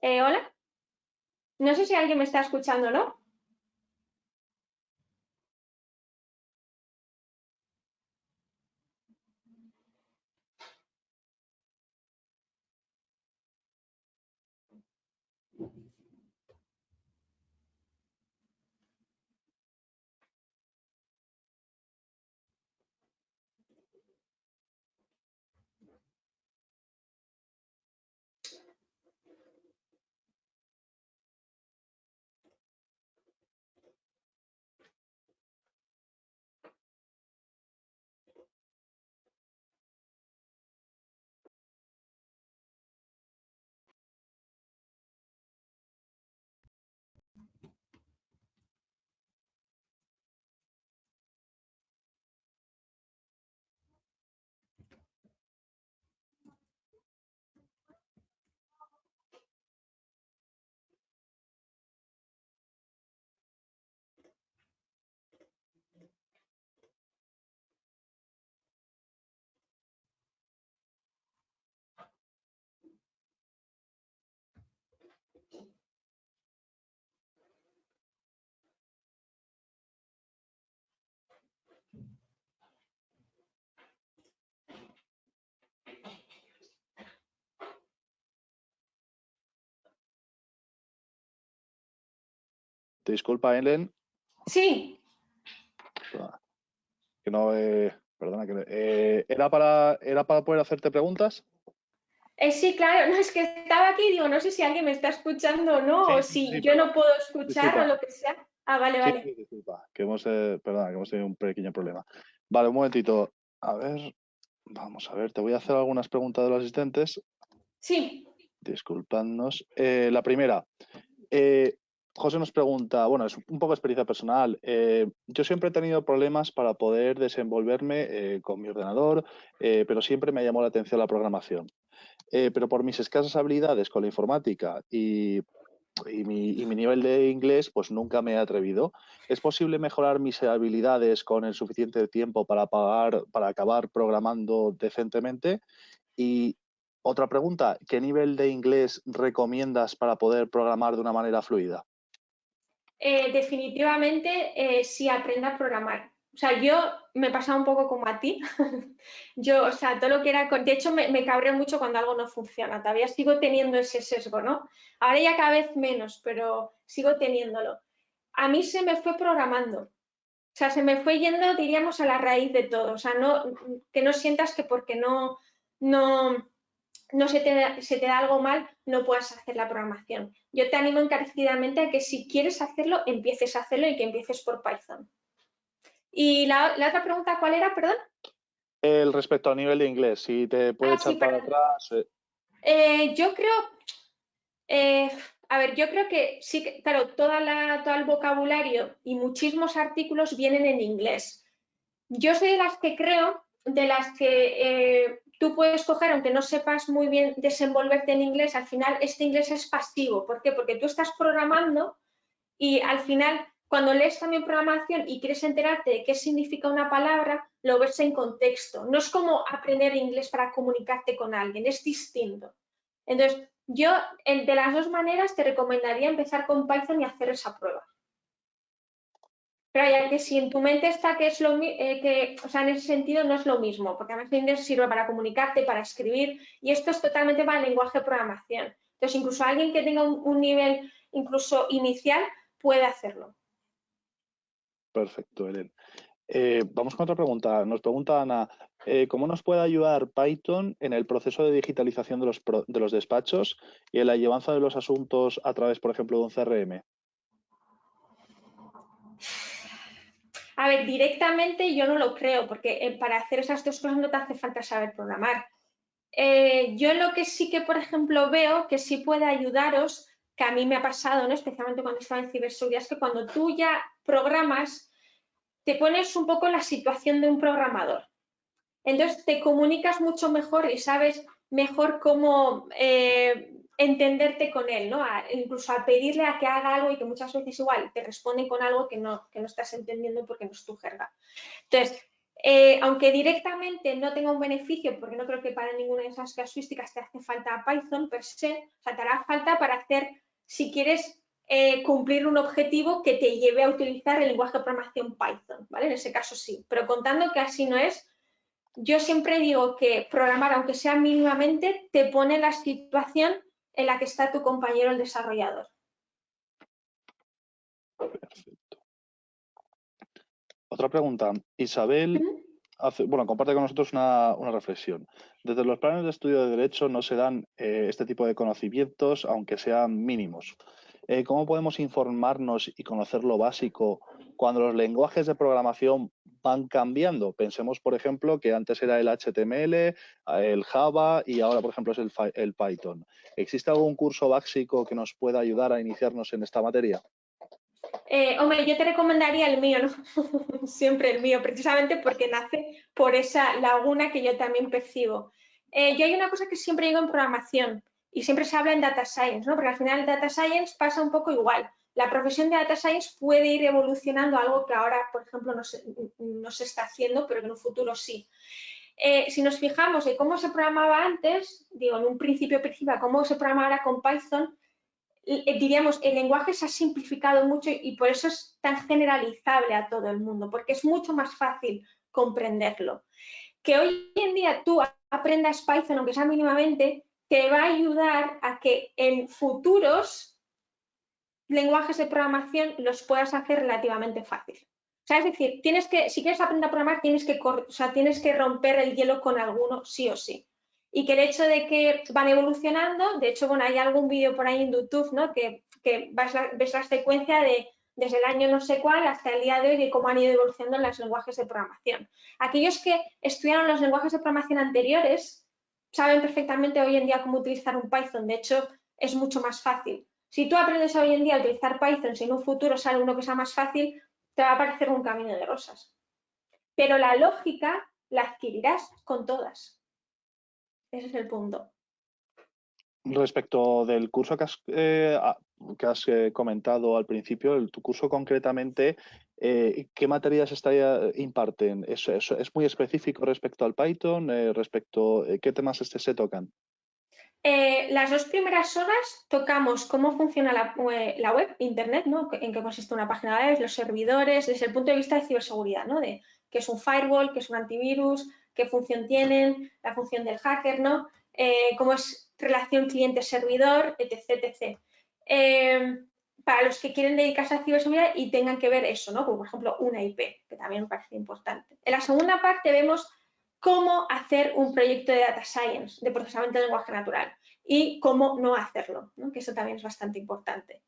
Hola. No sé si alguien me está escuchando, ¿no? Disculpa, Ellen. Sí. Que no, perdona, ¿era para poder hacerte preguntas? Sí, claro, no, es que estaba aquí y digo, no sé si alguien me está escuchando o no, o si yo no puedo escuchar disculpa. o lo que sea. Ah, vale, vale. Sí, disculpa, perdona, que hemos tenido un pequeño problema. Vale, un momentito. A ver, vamos a ver, te voy a hacer algunas preguntas de los asistentes. Sí. Disculpadnos. La primera, José nos pregunta, bueno, es un poco experiencia personal. Yo siempre he tenido problemas para poder desenvolverme con mi ordenador, pero siempre me llamó la atención la programación. Pero por mis escasas habilidades con la informática y mi nivel de inglés, pues nunca me he atrevido. ¿Es posible mejorar mis habilidades con el suficiente tiempo para acabar programando decentemente? Y otra pregunta, ¿qué nivel de inglés recomiendas para poder programar de una manera fluida? Definitivamente sí aprenda a programar. O sea, yo me pasaba un poco como a ti. Yo, o sea, todo lo que era... De hecho, me cabreo mucho cuando algo no funciona. Todavía sigo teniendo ese sesgo, ¿no? Ahora ya cada vez menos, pero sigo teniéndolo. A mí se me fue programando. O sea, se me fue yendo, diríamos, a la raíz de todo. O sea, que no sientas que porque no se te da algo mal, no puedas hacer la programación. Yo te animo encarecidamente a que si quieres hacerlo, empieces a hacerlo y que empieces por Python. Y la otra pregunta, ¿cuál era? Perdón. El respecto al nivel de inglés, si te puede echar Sí, para atrás. yo creo, a ver, yo creo que sí, claro, todo el vocabulario y muchísimos artículos vienen en inglés. Yo soy de las que creo, de las que tú puedes coger, aunque no sepas muy bien desenvolverte en inglés, al final este inglés es pasivo. ¿Por qué? Porque tú estás programando y al final, cuando lees también programación y quieres enterarte de qué significa una palabra, lo ves en contexto. No es como aprender inglés para comunicarte con alguien, es distinto. Entonces, yo de las dos maneras te recomendaría empezar con Python y hacer esa prueba. Pero ya que si en tu mente está que es o sea, en ese sentido no es lo mismo, porque además el inglés sirve para comunicarte, para escribir, y esto es totalmente para el lenguaje de programación. Entonces, incluso alguien que tenga un nivel incluso inicial puede hacerlo. Perfecto, Helen. Vamos con otra pregunta. Nos pregunta Ana, ¿cómo nos puede ayudar Python en el proceso de digitalización de los despachos y en la llevanza de los asuntos a través, por ejemplo, de un CRM? A ver, directamente yo no lo creo, porque para hacer esas dos cosas no te hace falta saber programar. Yo lo que sí que, por ejemplo, veo que sí puede ayudaros, que a mí me ha pasado, ¿no? Especialmente cuando estaba en ciberseguridad, es que cuando tú ya programas, te pones un poco en la situación de un programador. Entonces te comunicas mucho mejor y sabes mejor cómo entenderte con él, ¿no? Incluso a pedirle a que haga algo y que muchas veces igual te responde con algo que no estás entendiendo porque no es tu jerga. Entonces, aunque directamente no tenga un beneficio, porque no creo que para ninguna de esas casuísticas te hace falta Python per se, o sea, te hará falta para hacer, si quieres cumplir un objetivo que te lleve a utilizar el lenguaje de programación Python, ¿vale? En ese caso sí, pero contando que así no es, yo siempre digo que programar, aunque sea mínimamente, te pone en la situación en la que está tu compañero el desarrollador. Perfecto. Otra pregunta. Isabel comparte con nosotros una reflexión. Desde los planes de estudio de Derecho no se dan este tipo de conocimientos, aunque sean mínimos. ¿Cómo podemos informarnos y conocer lo básico cuando los lenguajes de programación van cambiando? Pensemos, por ejemplo, que antes era el HTML, el Java y ahora, por ejemplo, es el Python. ¿Existe algún curso básico que nos pueda ayudar a iniciarnos en esta materia? Hombre, yo te recomendaría el mío, ¿no? Siempre el mío, precisamente porque nace por esa laguna que yo también percibo. Yo hay una cosa que siempre digo en programación y siempre se habla en data science, ¿no? Porque al final data science pasa un poco igual. La profesión de data science puede ir evolucionando a algo que ahora, por ejemplo, no se está haciendo, pero que en un futuro sí. Si nos fijamos en cómo se programaba antes, digo, en un principio, cómo se programaba ahora con Python, diríamos, el lenguaje se ha simplificado mucho y por eso es tan generalizable a todo el mundo, porque es mucho más fácil comprenderlo. Que hoy en día tú aprendas Python, aunque sea mínimamente, te va a ayudar a que en futuros lenguajes de programación los puedas hacer relativamente fácil. O sea, es decir, si quieres aprender a programar, tienes que romper el hielo con alguno sí o sí. Y que el hecho de que van evolucionando, de hecho, bueno, hay algún vídeo por ahí en YouTube, ¿no? Que ves la secuencia desde el año no sé cuál hasta el día de hoy de cómo han ido evolucionando los lenguajes de programación. Aquellos que estudiaron los lenguajes de programación anteriores saben perfectamente hoy en día cómo utilizar un Python. De hecho, es mucho más fácil. Si tú aprendes hoy en día a utilizar Python, si en un futuro sale uno que sea más fácil, te va a parecer un camino de rosas. Pero la lógica la adquirirás con todas. Ese es el punto. Respecto del curso que has comentado al principio, tu curso concretamente, ¿qué materias imparten? ¿Es muy específico respecto al Python? ¿Qué temas se tocan? Las 2 primeras horas tocamos cómo funciona la web, Internet, ¿no? En qué consiste una página web, los servidores, desde el punto de vista de ciberseguridad, ¿no? De qué es un firewall, qué es un antivirus, qué función tienen, la función del hacker, ¿no? Cómo es relación cliente-servidor, etc. Para los que quieren dedicarse a ciberseguridad y tengan que ver eso, ¿no? Como por ejemplo una IP, que también me parece importante. En la segunda parte vemos cómo hacer un proyecto de data science, de procesamiento de lenguaje natural, y cómo no hacerlo, ¿no? Que eso también es bastante importante.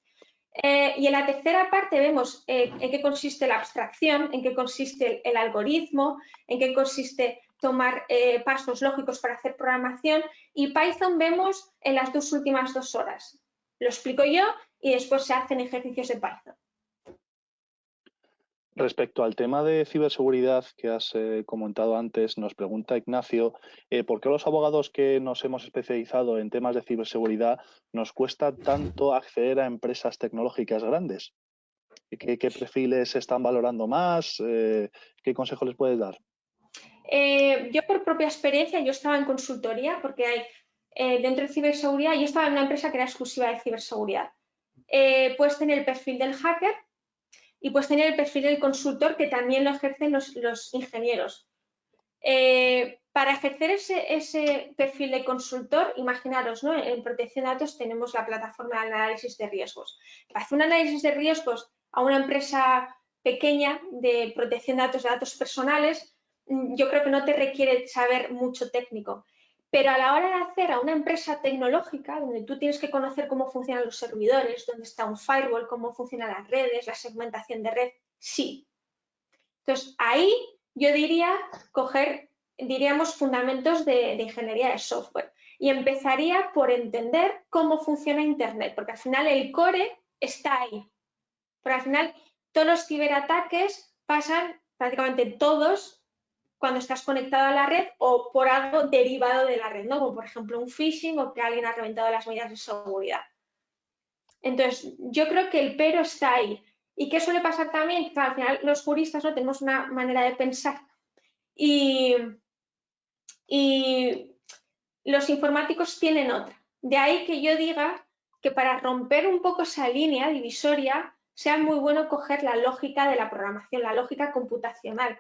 Y en la tercera parte vemos en qué consiste la abstracción, en qué consiste el algoritmo, en qué consiste tomar pasos lógicos para hacer programación, y Python vemos en las 2 últimas 2 horas. Lo explico yo y después se hacen ejercicios de Python. Respecto al tema de ciberseguridad que has comentado antes, nos pregunta Ignacio, ¿por qué a los abogados que nos hemos especializado en temas de ciberseguridad nos cuesta tanto acceder a empresas tecnológicas grandes? ¿Qué perfiles se están valorando más? ¿Qué consejo les puedes dar? Yo por propia experiencia, yo estaba en consultoría porque hay dentro de ciberseguridad, yo estaba en una empresa que era exclusiva de ciberseguridad. Puedes tener el perfil del hacker y puedes tener el perfil del consultor, que también lo ejercen los ingenieros. Para ejercer ese perfil de consultor, imaginaros, ¿no? En protección de datos tenemos la plataforma de análisis de riesgos. Para hacer un análisis de riesgos a una empresa pequeña de protección de datos personales, yo creo que no te requiere saber mucho técnico. Pero a la hora de hacer a una empresa tecnológica, donde tú tienes que conocer cómo funcionan los servidores, dónde está un firewall, cómo funcionan las redes, la segmentación de red, sí. Entonces, ahí yo diría diríamos, fundamentos de ingeniería de software. Y empezaría por entender cómo funciona Internet, porque al final el core está ahí. Porque al final todos los ciberataques pasan prácticamente todos cuando estás conectado a la red o por algo derivado de la red, ¿no? Como por ejemplo un phishing o que alguien ha reventado las medidas de seguridad. Entonces, yo creo que el pero está ahí. ¿Y qué suele pasar también? Que al final los juristas no tenemos una manera de pensar y los informáticos tienen otra. De ahí que yo diga que para romper un poco esa línea divisoria sea muy bueno coger la lógica de la programación, la lógica computacional.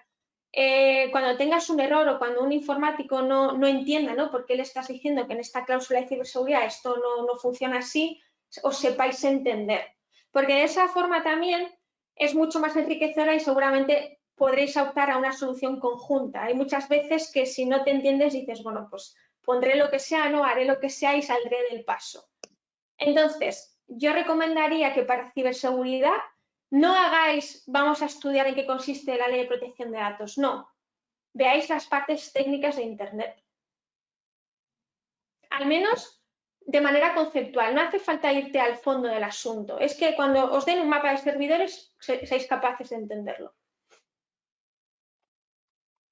Cuando tengas un error o cuando un informático no entienda, ¿no? por qué le estás diciendo que en esta cláusula de ciberseguridad esto no funciona así, os sepáis entender. Porque de esa forma también es mucho más enriquecedora y seguramente podréis optar a una solución conjunta. Hay muchas veces que si no te entiendes dices, bueno, pues pondré lo que sea, no haré lo que sea y saldré del paso. Entonces, yo recomendaría que para ciberseguridad no hagáis, vamos a estudiar en qué consiste la ley de protección de datos, no. Veáis las partes técnicas de Internet. Al menos de manera conceptual, no hace falta irte al fondo del asunto. Es que cuando os den un mapa de servidores, seáis capaces de entenderlo.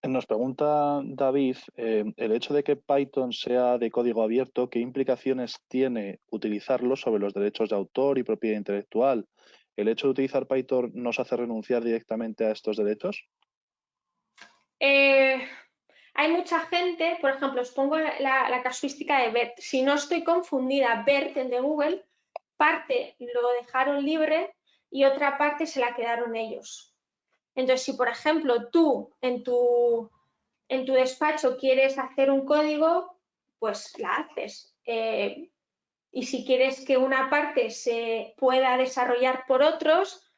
Nos pregunta David, el hecho de que Python sea de código abierto, ¿qué implicaciones tiene utilizarlo sobre los derechos de autor y propiedad intelectual? ¿El hecho de utilizar Python nos hace renunciar directamente a estos derechos? Hay mucha gente, por ejemplo, os pongo la casuística de BERT. Si no estoy confundida, BERT, el de Google, parte lo dejaron libre y otra parte se la quedaron ellos. Entonces, si por ejemplo tú en tu despacho quieres hacer un código, pues la haces. Y si quieres que una parte se pueda desarrollar por otros,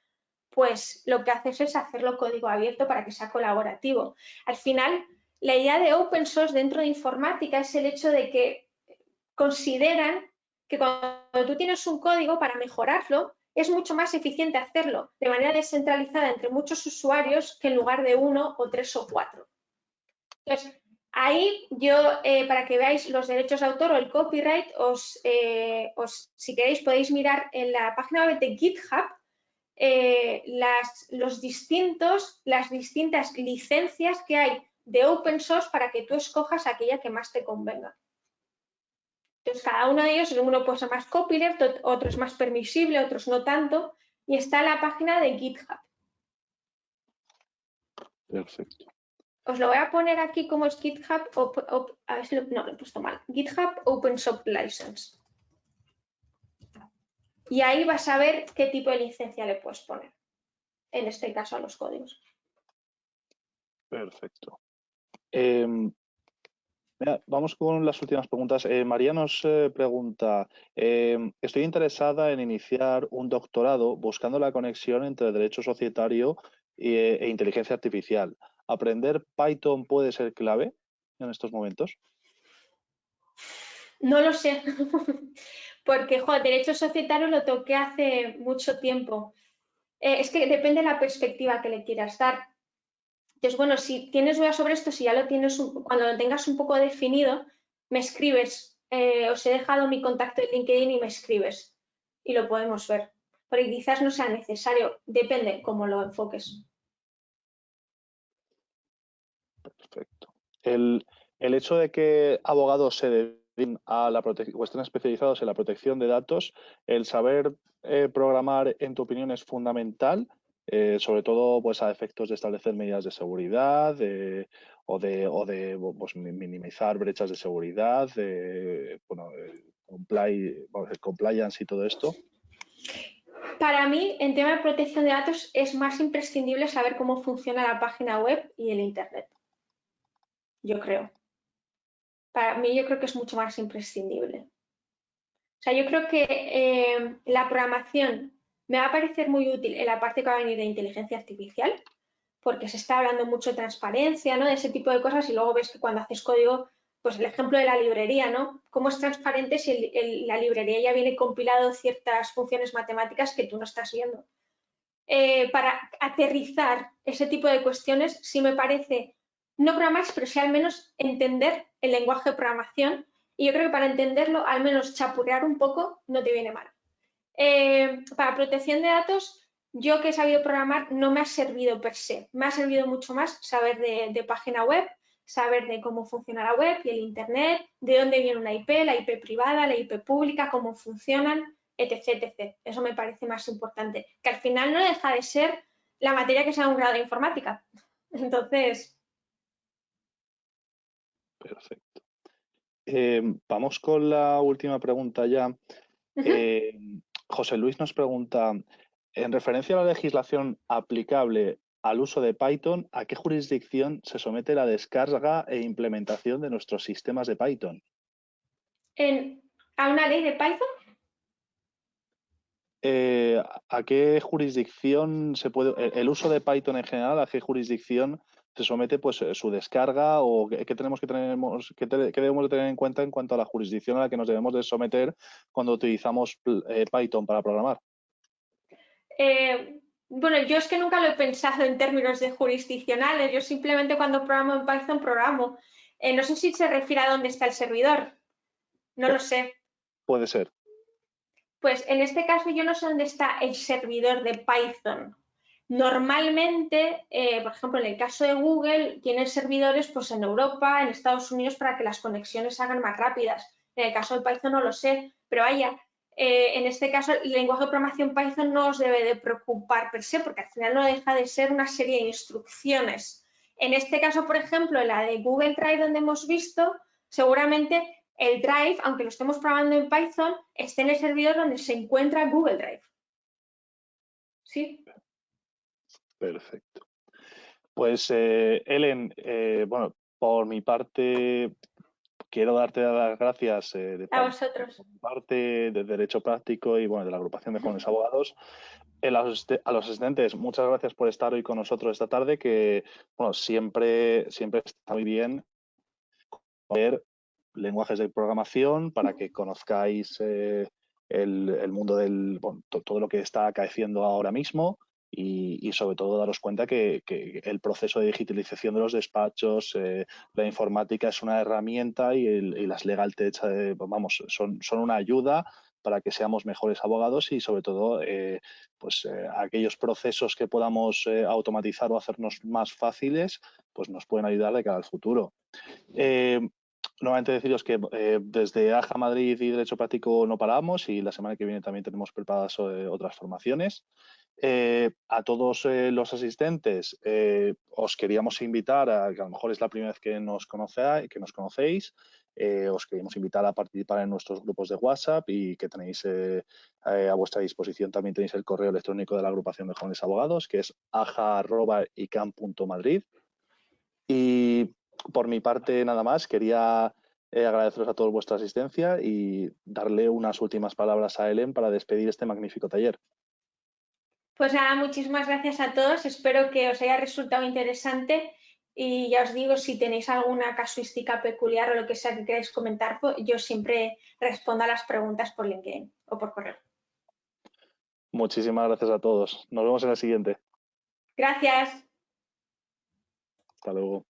pues lo que haces es hacerlo código abierto para que sea colaborativo. Al final, la idea de open source dentro de informática es el hecho de que consideran que cuando tú tienes un código, para mejorarlo, es mucho más eficiente hacerlo de manera descentralizada entre muchos usuarios que en lugar de 1 o 3 o 4. Entonces, ahí yo, para que veáis los derechos de autor o el copyright, si queréis podéis mirar en la página web de GitHub las distintas licencias que hay de open source para que tú escojas aquella que más te convenga. Entonces, cada uno de ellos, uno puede ser más copyleft, otro es más permisible, otros no tanto, y está en la página de GitHub. Perfecto. Os lo voy a poner aquí como es GitHub, no, lo he puesto mal, GitHub Open Source License. Y ahí vas a ver qué tipo de licencia le puedes poner, en este caso a los códigos. Perfecto. Mira, vamos con las últimas preguntas. María nos pregunta, estoy interesada en iniciar un doctorado buscando la conexión entre derecho societario e inteligencia artificial. ¿Aprender Python puede ser clave en estos momentos? No lo sé, porque derecho societario lo toqué hace mucho tiempo. Es que depende de la perspectiva que le quieras dar. Entonces, bueno, si tienes dudas sobre esto, si ya lo tienes, cuando lo tengas un poco definido, me escribes. Os he dejado mi contacto en LinkedIn y me escribes y lo podemos ver. Porque quizás no sea necesario, depende cómo lo enfoques. Perfecto. El hecho de que abogados se dediquen a la o estén especializados en la protección de datos, el saber programar, en tu opinión, es fundamental, sobre todo pues, a efectos de establecer medidas de seguridad o de pues, minimizar brechas de seguridad, compliance y todo esto. Para mí, en tema de protección de datos, es más imprescindible saber cómo funciona la página web y el Internet. Yo creo. Para mí, yo creo que es mucho más imprescindible. O sea, yo creo que la programación me va a parecer muy útil en la parte que va a venir de inteligencia artificial, porque se está hablando mucho de transparencia, ¿no? De ese tipo de cosas y luego ves que cuando haces código, pues el ejemplo de la librería, ¿no? ¿Cómo es transparente si la librería ya viene compilado ciertas funciones matemáticas que tú no estás viendo? Para aterrizar ese tipo de cuestiones, sí me parece, no programar, pero sí al menos entender el lenguaje de programación. Y yo creo que para entenderlo, al menos chapurrear un poco, no te viene mal. Para protección de datos, yo que he sabido programar no me ha servido per se. Me ha servido mucho más saber de página web, saber de cómo funciona la web y el Internet, de dónde viene una IP, la IP privada, la IP pública, cómo funcionan, etc, etc. Eso me parece más importante, que al final no deja de ser la materia que sea un grado de informática. Entonces... Perfecto. Vamos con la última pregunta ya. José Luis nos pregunta, en referencia a la legislación aplicable al uso de Python, ¿a qué jurisdicción se somete la descarga e implementación de nuestros sistemas de Python? ¿A una ley de Python? ¿A qué jurisdicción se puede, el uso de Python en general, a qué jurisdicción se somete pues su descarga o qué debemos de tener en cuenta en cuanto a la jurisdicción a la que nos debemos de someter cuando utilizamos Python para programar? Bueno, yo es que nunca lo he pensado en términos de jurisdiccionales. Yo simplemente cuando programo en Python programo. No sé si se refiere a dónde está el servidor. No lo sé. Puede ser. Pues en este caso yo no sé dónde está el servidor de Python. Normalmente, por ejemplo, en el caso de Google, tienen servidores pues, en Europa, en Estados Unidos, para que las conexiones se hagan más rápidas. En el caso de Python no lo sé, pero vaya, en este caso el lenguaje de programación Python no os debe de preocupar per se, porque al final no deja de ser una serie de instrucciones. En este caso, por ejemplo, la de Google Drive, donde hemos visto, seguramente el Drive, aunque lo estemos programando en Python, esté en el servidor donde se encuentra Google Drive. ¿Sí? Perfecto. Pues, Ellen, bueno, por mi parte, quiero darte las gracias A vosotros. por mi parte de Derecho Práctico y bueno, de la agrupación de jóvenes abogados. A los asistentes, muchas gracias por estar hoy con nosotros esta tarde, que bueno, siempre está muy bien ver lenguajes de programación para que conozcáis el mundo del todo lo que está acaeciendo ahora mismo y sobre todo daros cuenta que el proceso de digitalización de los despachos, la informática es una herramienta y las legal tech, vamos, son una ayuda para que seamos mejores abogados y sobre todo aquellos procesos que podamos automatizar o hacernos más fáciles, pues nos pueden ayudar de cara al futuro. Nuevamente deciros que desde AJA Madrid y Derecho Práctico no paramos y la semana que viene también tenemos preparadas otras formaciones. A todos los asistentes os queríamos invitar a que a lo mejor es la primera vez que nos conocéis, os queríamos invitar a participar en nuestros grupos de WhatsApp y que tenéis a vuestra disposición también tenéis el correo electrónico de la agrupación de jóvenes abogados, que es aja@icam.madrid. Y por mi parte nada más, quería agradeceros a todos vuestra asistencia y darle unas últimas palabras a Helen para despedir este magnífico taller. Pues nada, muchísimas gracias a todos. Espero que os haya resultado interesante y ya os digo, si tenéis alguna casuística peculiar o lo que sea que queráis comentar, pues yo siempre respondo a las preguntas por LinkedIn o por correo. Muchísimas gracias a todos. Nos vemos en el siguiente. Gracias. Hasta luego.